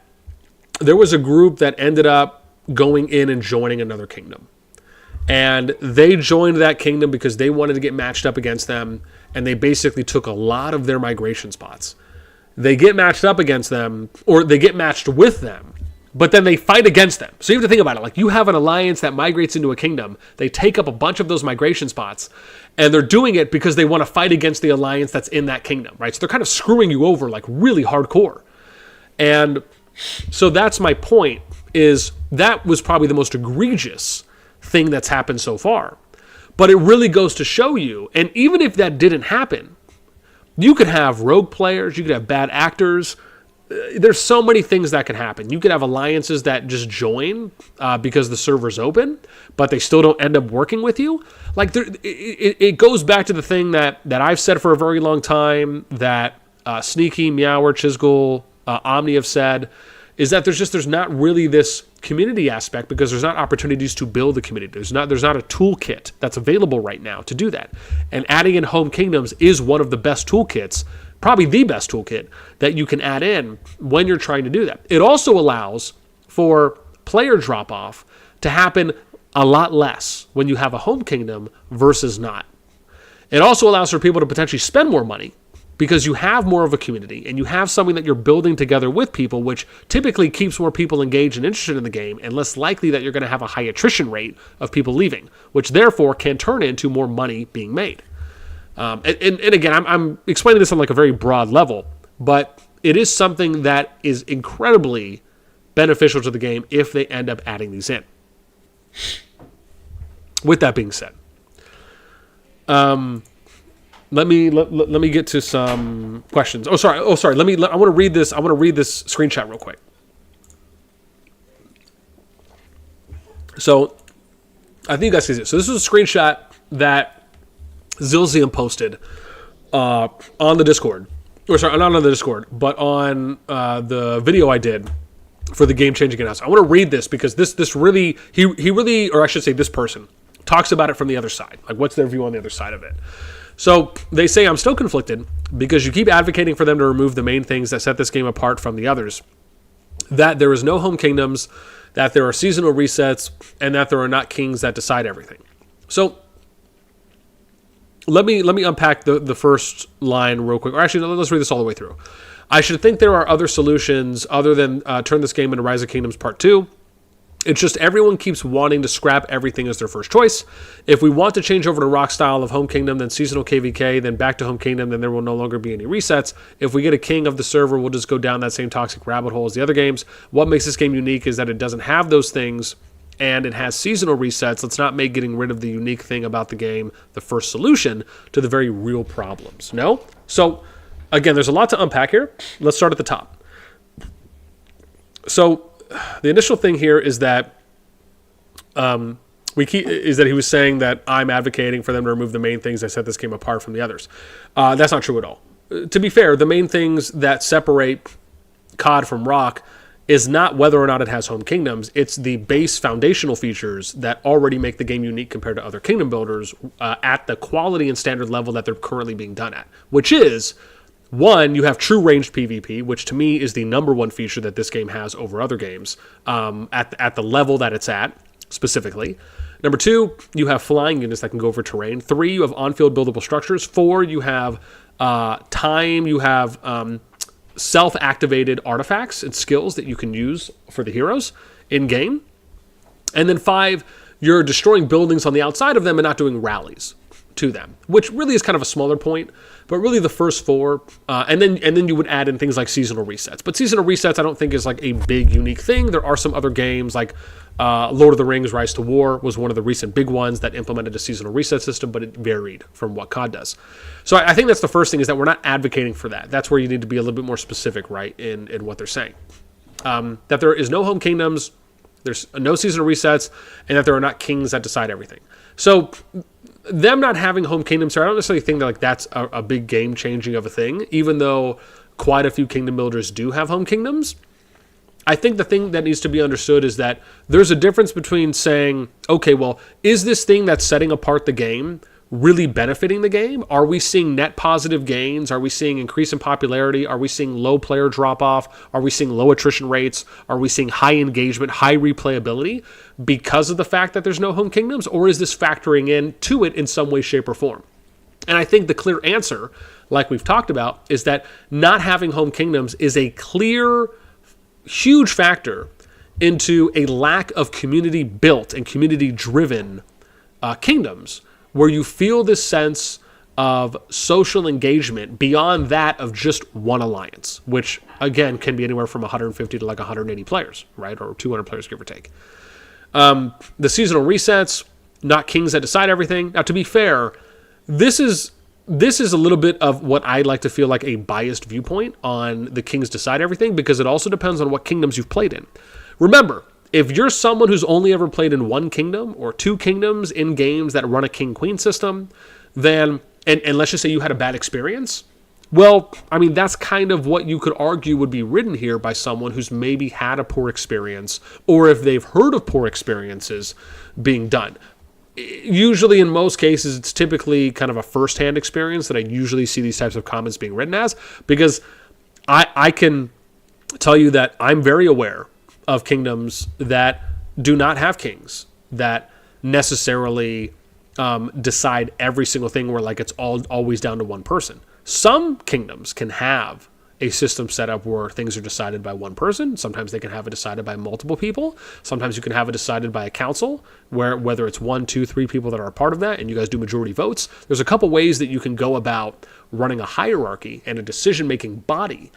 ended up going in and joining another kingdom. And they joined that kingdom because they wanted to get matched up against them, and they basically took a lot of their migration spots. They get matched up against them, or they get matched with them, but then they fight against them. So you have to think about it. Like, you have an alliance that migrates into a kingdom. They take up a bunch of those migration spots, and they're doing it because they want to fight against the alliance that's in that kingdom, right? So they're kind of screwing you over, like, really hardcore. And so that's my point, is that was probably the most egregious thing that's happened so far. But it really goes to show you, and even if that didn't happen, you could have rogue players, you could have bad actors. There's so many things that can happen. You could have alliances that just join because the server's open, but they still don't end up working with you. Like, it goes back to the thing that I've said for a very long time, that Sneaky, Meower, Chisgul, Omni have said, is that there's not really this community aspect because there's not opportunities to build a community. There's not a toolkit that's available right now to do that. And adding in home kingdoms is one of the best toolkits, probably the best toolkit that you can add in when you're trying to do that. It also allows for player drop-off to happen a lot less when you have a home kingdom versus not. It also allows for people to potentially spend more money because you have more of a community and you have something that you're building together with people, which typically keeps more people engaged and interested in the game and less likely that you're going to have a high attrition rate of people leaving, which therefore can turn into more money being made. And again, I'm explaining this on like a very broad level, but it is something that is incredibly beneficial to the game if they end up adding these in. With that being said, let me get to some questions. Oh, sorry. I want to read this. I want to read this screenshot real quick. So, I think you guys can see it. So this is a screenshot that Zilzium posted on the Discord. Or sorry, not on the Discord, but on the video I did for the game changing announcement. I want to read this because this really he really, or I should say, this person talks about it from the other side. Like, what's their view on the other side of it? So they say, I'm still conflicted because you keep advocating for them to remove the main things that set this game apart from the others. That there is no home kingdoms, that there are seasonal resets, and that there are not kings that decide everything. So let me unpack the first line real quick. Or actually, let's read this all the way through. I should think there are other solutions other than turn this game into Rise of Kingdoms Part 2. It's just everyone keeps wanting to scrap everything as their first choice. If we want to change over to rock style of Home Kingdom, then seasonal KVK, then back to Home Kingdom, then there will no longer be any resets. If we get a king of the server, we'll just go down that same toxic rabbit hole as the other games. What makes this game unique is that it doesn't have those things, and it has seasonal resets. Let's not make getting rid of the unique thing about the game the first solution to the very real problems. No? So, again, there's a lot to unpack here. Let's start at the top. So, the initial thing here is that he was saying that I'm advocating for them to remove the main things that set this game apart from the others. That's not true at all. To be fair, the main things that separate CoD from Rock is not whether or not it has home kingdoms. It's the base foundational features that already make the game unique compared to other kingdom builders at the quality and standard level that they're currently being done at, which is, one, you have true ranged PvP, which to me is the number one feature that this game has over other games at the level that it's at, specifically. Number two, you have flying units that can go over terrain. Three, you have on-field buildable structures. Four, you have time. You have self-activated artifacts and skills that you can use for the heroes in-game. And then five, you're destroying buildings on the outside of them and not doing rallies to them, which really is kind of a smaller point. But really the first four, and then you would add in things like seasonal resets. But seasonal resets I don't think is like a big unique thing. There are some other games like Lord of the Rings Rise to War was one of the recent big ones that implemented a seasonal reset system, but it varied from what CoD does. So I think that's the first thing, is that we're not advocating for that. That's where you need to be a little bit more specific, right, in what they're saying. That there is no home kingdoms, there's no seasonal resets, and that there are not kings that decide everything. So them not having home kingdoms here, I don't necessarily think that like that's a big game changing of a thing, even though quite a few kingdom builders do have home kingdoms. I think the thing that needs to be understood is that there's a difference between saying, okay, well, is this thing that's setting apart the game really benefiting the game? Are we seeing net positive gains? Are we seeing increase in popularity? Are we seeing low player drop-off? Are we seeing low attrition rates? Are we seeing high engagement, high replayability because of the fact that there's no home kingdoms? Or is this factoring in to it in some way, shape, or form? And I think the clear answer, like we've talked about, is that not having home kingdoms is a clear, huge factor into a lack of community built and community driven kingdoms, where you feel this sense of social engagement beyond that of just one alliance, which again can be anywhere from 150 to like 180 players, right? Or 200 players, give or take. The seasonal resets, not kings that decide everything. Now, to be fair, this is a little bit of what I like to feel like a biased viewpoint on the kings decide everything, because it also depends on what kingdoms you've played in. Remember, if you're someone who's only ever played in one kingdom or two kingdoms in games that run a king-queen system, then, and let's just say you had a bad experience, well, I mean, that's kind of what you could argue would be written here by someone who's maybe had a poor experience, or if they've heard of poor experiences being done. Usually, in most cases, it's typically kind of a first-hand experience that I usually see these types of comments being written as, because I can tell you that I'm very aware of kingdoms that do not have kings that necessarily decide every single thing, where like it's always down to one person. Some kingdoms can have a system set up where things are decided by one person. Sometimes they can have it decided by multiple people. Sometimes you can have it decided by a council, where whether it's 1, 2, 3 people that are a part of that, and you guys do majority votes. There's a couple ways that you can go about running a hierarchy and a decision-making body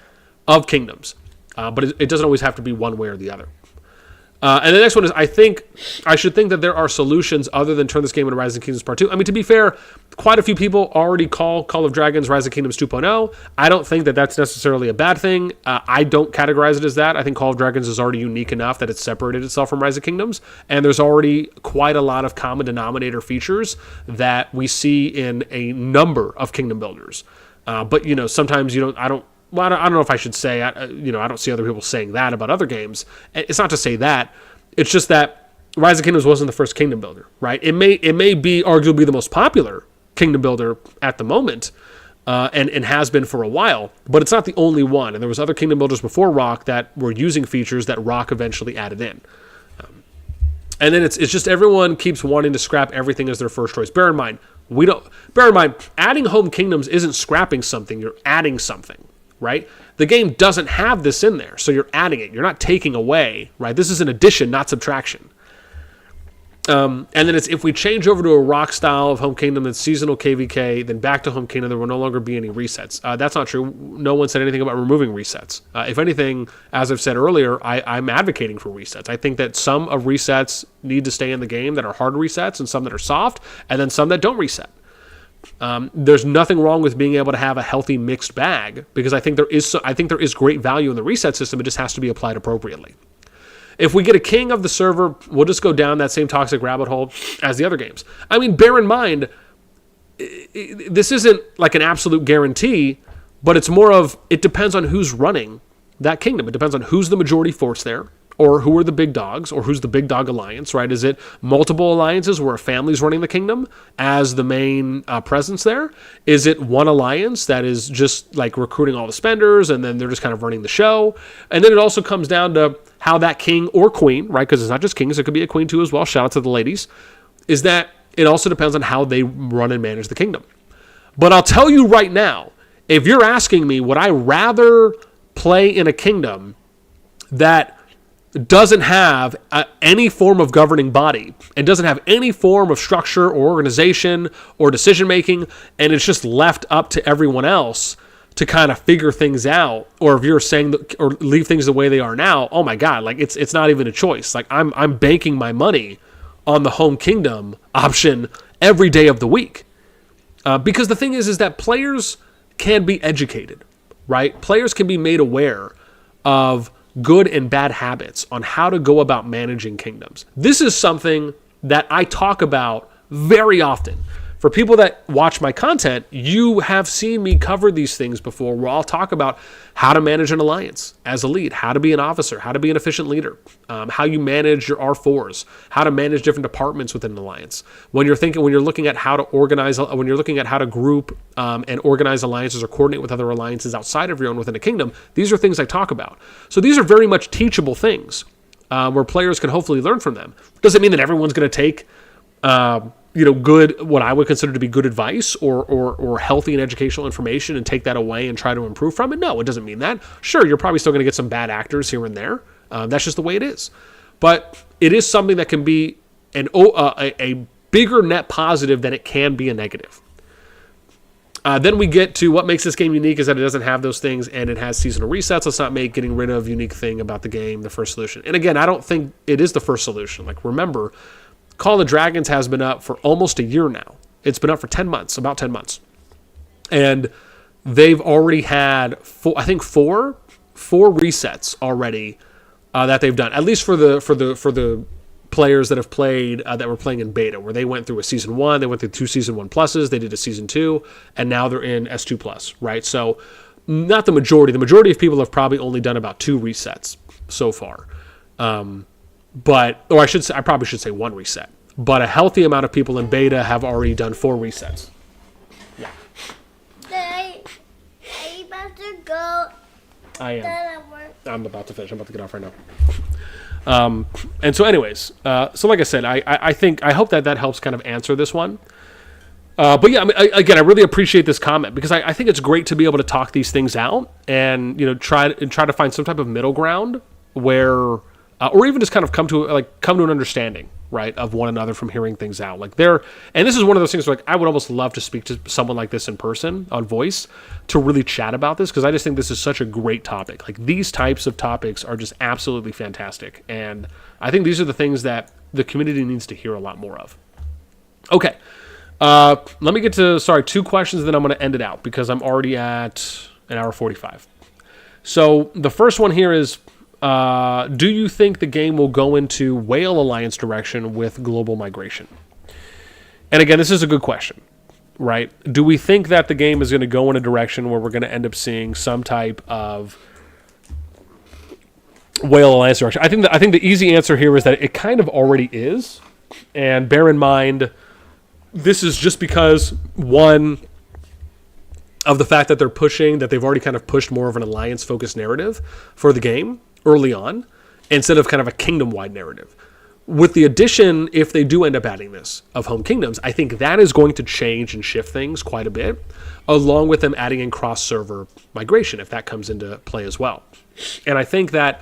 of kingdoms, but it doesn't always have to be one way or the other. And the next one is, I should think that there are solutions other than turn this game into Rise of Kingdoms Part 2. I mean, to be fair, quite a few people already call Call of Dragons Rise of Kingdoms 2.0. I don't think that that's necessarily a bad thing. I don't categorize it as that. I think Call of Dragons is already unique enough that it's separated itself from Rise of Kingdoms, and there's already quite a lot of common denominator features that we see in a number of kingdom builders. But, you know, sometimes I don't know if I should say, I don't see other people saying that about other games. It's not to say that. It's just that Rise of Kingdoms wasn't the first kingdom builder, right? It may be arguably the most popular kingdom builder at the moment, and has been for a while, but it's not the only one. And there was other kingdom builders before Rock that were using features that Rock eventually added in. And then it's just everyone keeps wanting to scrap everything as their first choice. Bear in mind, adding home kingdoms isn't scrapping something, you're adding something. Right? The game doesn't have this in there, so you're adding it. You're not taking away, right? This is an addition, not subtraction. And then it's, if we change over to a rock style of home kingdom that's seasonal KVK, then back to home kingdom, there will no longer be any resets. That's not true. No one said anything about removing resets. If anything, as I've said earlier, I'm advocating for resets. I think that some of resets need to stay in the game that are hard resets, and some that are soft, and then some that don't reset. There's nothing wrong with being able to have a healthy mixed bag, because I think there is great value in the reset system. It just has to be applied appropriately. If we get a king of the server, we'll just go down that same toxic rabbit hole as the other games. I mean, bear in mind, this isn't like an absolute guarantee, but it's more of, it depends on who's running that kingdom. It depends on who's the majority force there, or who are the big dogs, or who's the big dog alliance, right? Is it multiple alliances where a family's running the kingdom as the main presence there? Is it one alliance that is just like recruiting all the spenders, and then they're just kind of running the show? And then it also comes down to how that king or queen, right? Because it's not just kings, it could be a queen too as well. Shout out to the ladies. Is that it also depends on how they run and manage the kingdom. But I'll tell you right now, if you're asking me, would I rather play in a kingdom that doesn't have any form of governing body, and doesn't have any form of structure or organization or decision making, and it's just left up to everyone else to kind of figure things out, or if you're saying that, or leave things the way they are now, oh my God, like it's not even a choice. Like I'm banking my money on the home kingdom option every day of the week, because the thing is that players can be educated, right? Players can be made aware of good and bad habits on how to go about managing kingdoms. This is something that I talk about very often. For people that watch my content, you have seen me cover these things before, where I'll talk about how to manage an alliance as a lead, how to be an officer, how to be an efficient leader, how you manage your R4s, how to manage different departments within an alliance. When you're looking at how to organize, when you're looking at how to group and organize alliances or coordinate with other alliances outside of your own within a kingdom, these are things I talk about. So these are very much teachable things where players can hopefully learn from them. Does it mean that everyone's going to take good, what I would consider to be good advice or healthy and educational information and take that away and try to improve from it? No, it doesn't mean that. Sure, you're probably still going to get some bad actors here and there. That's just the way it is. But it is something that can be a bigger net positive than it can be a negative. Then we get to what makes this game unique is that it doesn't have those things and it has seasonal resets. Let's not make getting rid of unique thing about the game the first solution. And again, I don't think it is the first solution. Like, remember, Call of the Dragons has been up for almost a year now. It's been up for 10 months, about 10 months. And they've already had four resets already that they've done, at least for the players that have played that were playing in beta, where they went through a season 1, they went through 2 season 1 pluses, they did a season 2, and now they're in S2 plus, right? So not the majority. The majority of people have probably only done about 2 resets so far. I probably should say 1 reset. But a healthy amount of people in beta have already done 4 resets. Yeah. Are you about to go? I am. I'm about to finish. I'm about to get off right now. And so anyways, so like I said, I hope that helps kind of answer this one. But yeah, I mean, again, I really appreciate this comment because I think it's great to be able to talk these things out and, try to find some type of middle ground where, or even just kind of come to an understanding, right, of one another from hearing things out. And this is one of those things where, I would almost love to speak to someone like this in person on voice to really chat about this, because I just think this is such a great topic. Like, these types of topics are just absolutely fantastic. And I think these are the things that the community needs to hear a lot more of. Okay. Let me get to, 2 questions, and then I'm going to end it out because I'm already at an hour 45. So the first one here is, do you think the game will go into Whale Alliance direction with global migration? And again, this is a good question, right? Do we think that the game is going to go in a direction where we're going to end up seeing some type of Whale Alliance direction? I think the easy answer here is that it kind of already is. And bear in mind, this is just because, one, of the fact that they've already kind of pushed more of an alliance-focused narrative for the game early on, instead of kind of a kingdom-wide narrative. With the addition, if they do end up adding this, of Home Kingdoms, I think that is going to change and shift things quite a bit, along with them adding in cross-server migration, if that comes into play as well. And I think that,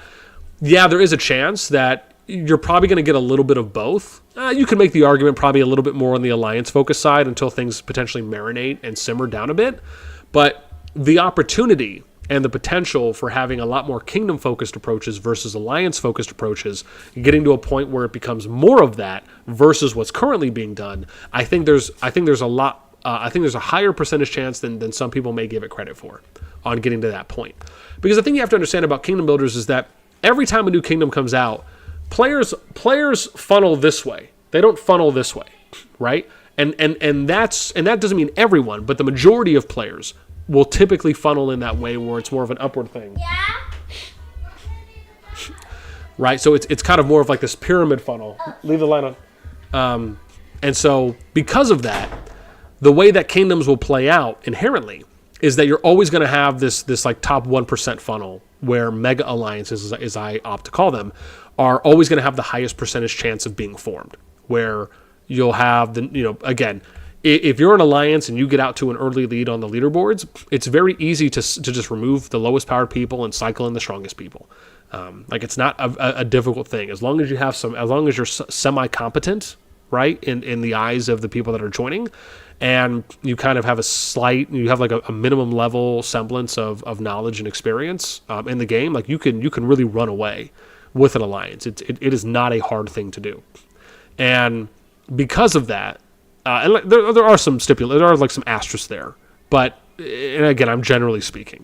yeah, there is a chance that you're probably going to get a little bit of both. You can make the argument probably a little bit more on the alliance-focused side until things potentially marinate and simmer down a bit. But the opportunity and the potential for having a lot more kingdom-focused approaches versus alliance-focused approaches, getting to a point where it becomes more of that versus what's currently being done, I think there's a higher percentage chance than some people may give it credit for on getting to that point. Because the thing you have to understand about kingdom builders is that every time a new kingdom comes out, players funnel this way. They don't funnel this way, right? And that doesn't mean everyone, but the majority of players will typically funnel in that way where it's more of an upward thing. Yeah. Right? So it's kind of more of like this pyramid funnel. Leave the line on. And so because of that, the way that kingdoms will play out inherently is that you're always going to have this like top 1% funnel where mega alliances, as I opt to call them, are always going to have the highest percentage chance of being formed, where you'll have again, if you're an alliance and you get out to an early lead on the leaderboards, it's very easy to just remove the lowest powered people and cycle in the strongest people. It's not a difficult thing as long as you're semi-competent, right, in the eyes of the people that are joining, and you kind of have a minimum level semblance of knowledge and experience in the game. Like you can really run away with an alliance. It is not a hard thing to do, and because of that. And there are some there are like some asterisks there, but and again, I'm generally speaking,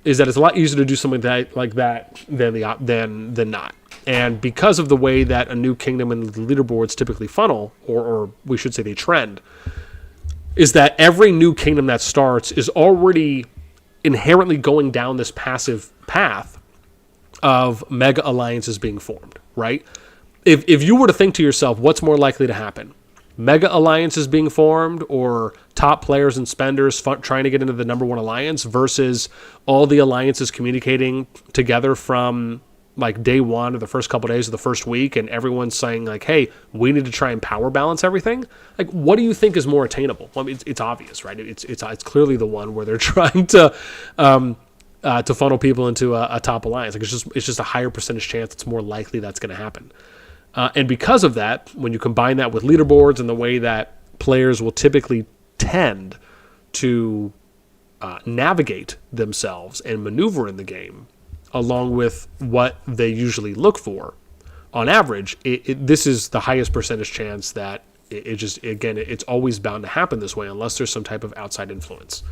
is that it's a lot easier to do something like that than not. And because of the way that a new kingdom and the leaderboards typically funnel, or we should say they trend, is that every new kingdom that starts is already inherently going down this passive path of mega alliances being formed, right? If you were to think to yourself, what's more likely to happen? Mega alliances being formed, or top players and spenders trying to get into the number 1 alliance versus all the alliances communicating together from like day 1 or the first couple of days of the first week, and everyone's saying like, hey, we need to try and power balance everything. Like, what do you think is more attainable? Well, I mean, it's obvious, right? It's clearly the one where they're trying to to funnel people into a top alliance. Like it's just a higher percentage chance. It's more likely that's going to happen. And because of that, when you combine that with leaderboards and the way that players will typically tend to navigate themselves and maneuver in the game, along with what they usually look for, on average, this is the highest percentage chance that it's always bound to happen this way unless there's some type of outside influence.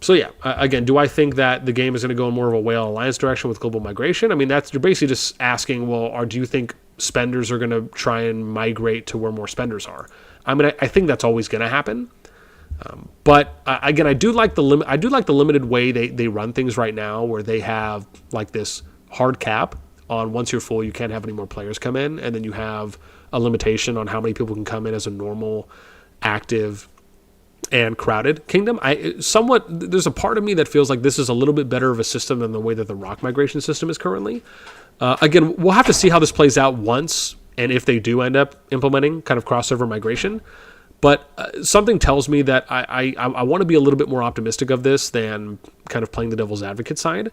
So yeah, again, do I think that the game is going to go in more of a whale alliance direction with global migration? I mean, you're basically just asking, well, or do you think spenders are going to try and migrate to where more spenders are? I mean, I think that's always going to happen. But again, I do like the limited way they run things right now, where they have like this hard cap on once you're full, you can't have any more players come in, and then you have a limitation on how many people can come in as a normal, active, and crowded kingdom. There's a part of me that feels like this is a little bit better of a system than the way that the rock migration system is currently. Again, we'll have to see how this plays out once, and if they do end up implementing kind of crossover migration. But something tells me that I want to be a little bit more optimistic of this than kind of playing the devil's advocate side.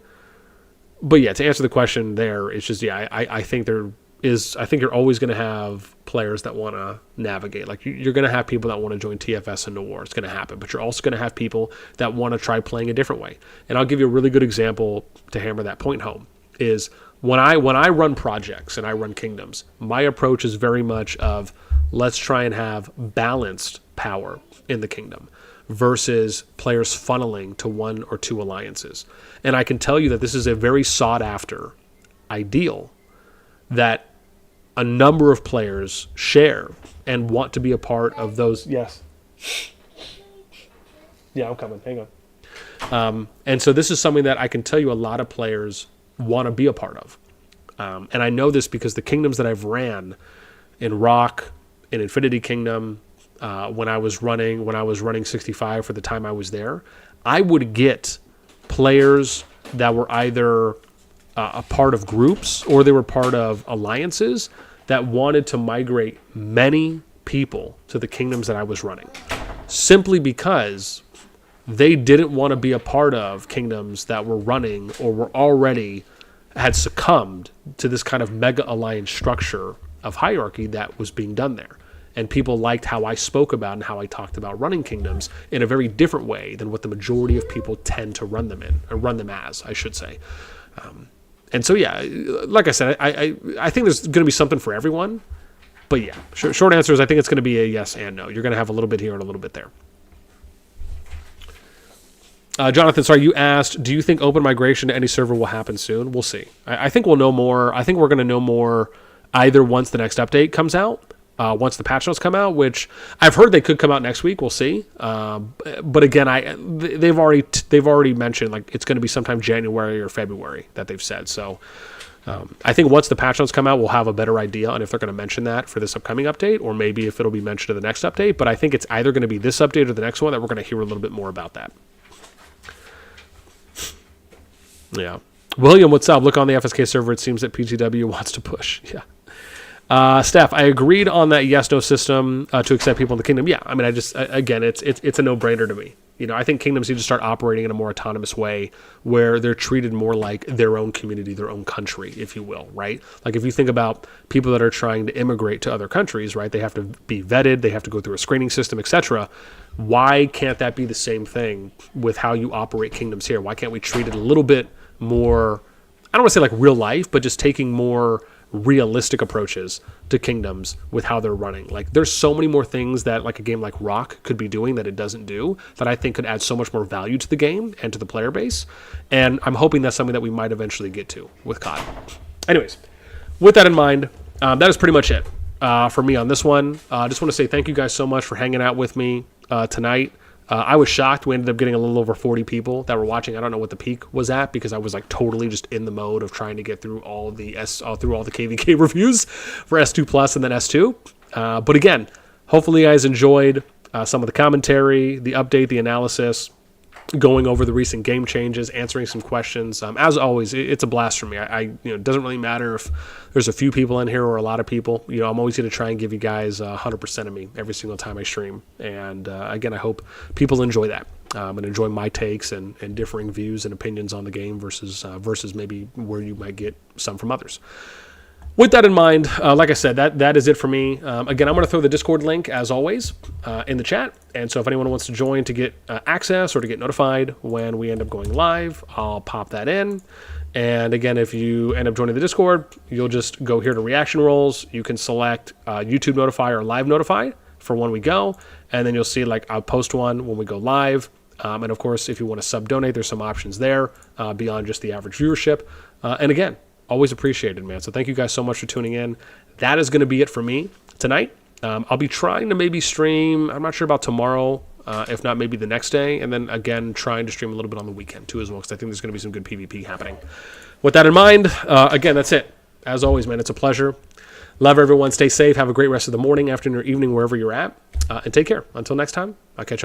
But yeah, to answer the question there, it's just, yeah, I think you're always going to have players that want to navigate. Like you're going to have people that want to join TFS into war. It's going to happen. But you're also going to have people that want to try playing a different way. And I'll give you a really good example to hammer that point home is when I run projects and I run kingdoms, my approach is very much of let's try and have balanced power in the kingdom versus players funneling to one or two alliances. And I can tell you that this is a very sought after ideal that a number of players share and want to be a part of those. Yes. Yeah, I'm coming. Hang on. And so this is something that I can tell you a lot of players want to be a part of. And I know this because the kingdoms that I've ran in Rock, in Infinity Kingdom, when I was running 65 for the time I was there, I would get players that were either a part of groups or they were part of alliances that wanted to migrate many people to the kingdoms that I was running, simply because they didn't want to be a part of kingdoms that were running or were already had succumbed to this kind of mega alliance structure of hierarchy that was being done there. And people liked how I spoke about and how I talked about running kingdoms in a very different way than what the majority of people tend to run them in, or run them as, I should say. And so, yeah, like I said, I think there's going to be something for everyone. But yeah, short answer is I think it's going to be a yes and no. You're going to have a little bit here and a little bit there. Jonathan, sorry, you asked, do you think open migration to any server will happen soon? We'll see. I think we'll know more. I think we're going to know more either once the next update comes out, once the patch notes come out, which I've heard they could come out next week. We'll see. But again, they've already mentioned like it's going to be sometime January or February that they've said. So I think once the patch notes come out, we'll have a better idea on if they're going to mention that for this upcoming update, or maybe if it'll be mentioned in the next update. But I think it's either going to be this update or the next one that we're going to hear a little bit more about that. Yeah. William, what's up? Look on the FSK server. It seems that PGW wants to push. Yeah. Steph, I agreed on that yes/no system to accept people in the kingdom. Yeah, I mean, it's a no-brainer to me. You know, I think kingdoms need to start operating in a more autonomous way where they're treated more like their own community, their own country, if you will, right? Like if you think about people that are trying to immigrate to other countries, right? They have to be vetted, they have to go through a screening system, etc. Why can't that be the same thing with how you operate kingdoms here? Why can't we treat it a little bit more, I don't want to say like real life, but just taking more realistic approaches to kingdoms with how they're running. Like there's so many more things that like a game like Rock could be doing that it doesn't do that I think could add so much more value to the game and to the player base. And I'm hoping that's something that we might eventually get to with CoD. Anyways, with that in mind, that is pretty much it for me on this one. I just want to say thank you guys so much for hanging out with me tonight. I was shocked. We ended up getting a little over 40 people that were watching. I don't know what the peak was at because I was like totally just in the mode of trying to get through all the KVK reviews for S2 Plus and then S2. But again, hopefully you guys enjoyed some of the commentary, the update, the analysis, going over the recent game changes, answering some questions. As always, it's a blast for me. It doesn't really matter if there's a few people in here or a lot of people. You know, I'm always going to try and give you guys 100% of me every single time I stream. And again, I hope people enjoy that. and enjoy my takes and differing views and opinions on the game versus maybe where you might get some from others. With that in mind, like I said, that is it for me. Again, I'm going to throw the Discord link, as always, in the chat. And so if anyone wants to join to get access or to get notified when we end up going live, I'll pop that in. And again, if you end up joining the Discord, you'll just go here to reaction roles. You can select YouTube notify or live notify for when we go. And then you'll see, like, I'll post one when we go live. And of course, if you want to sub-donate, there's some options there beyond just the average viewership. And again, always appreciated, man. So thank you guys so much for tuning in. That is going to be it for me tonight. I'll be trying to maybe stream. I'm not sure about tomorrow. If not, maybe the next day. And then, again, trying to stream a little bit on the weekend, too, as well, because I think there's going to be some good PvP happening. With that in mind, again, that's it. As always, man, it's a pleasure. Love everyone. Stay safe. Have a great rest of the morning, afternoon, or evening, wherever you're at. And take care. Until next time, I'll catch you.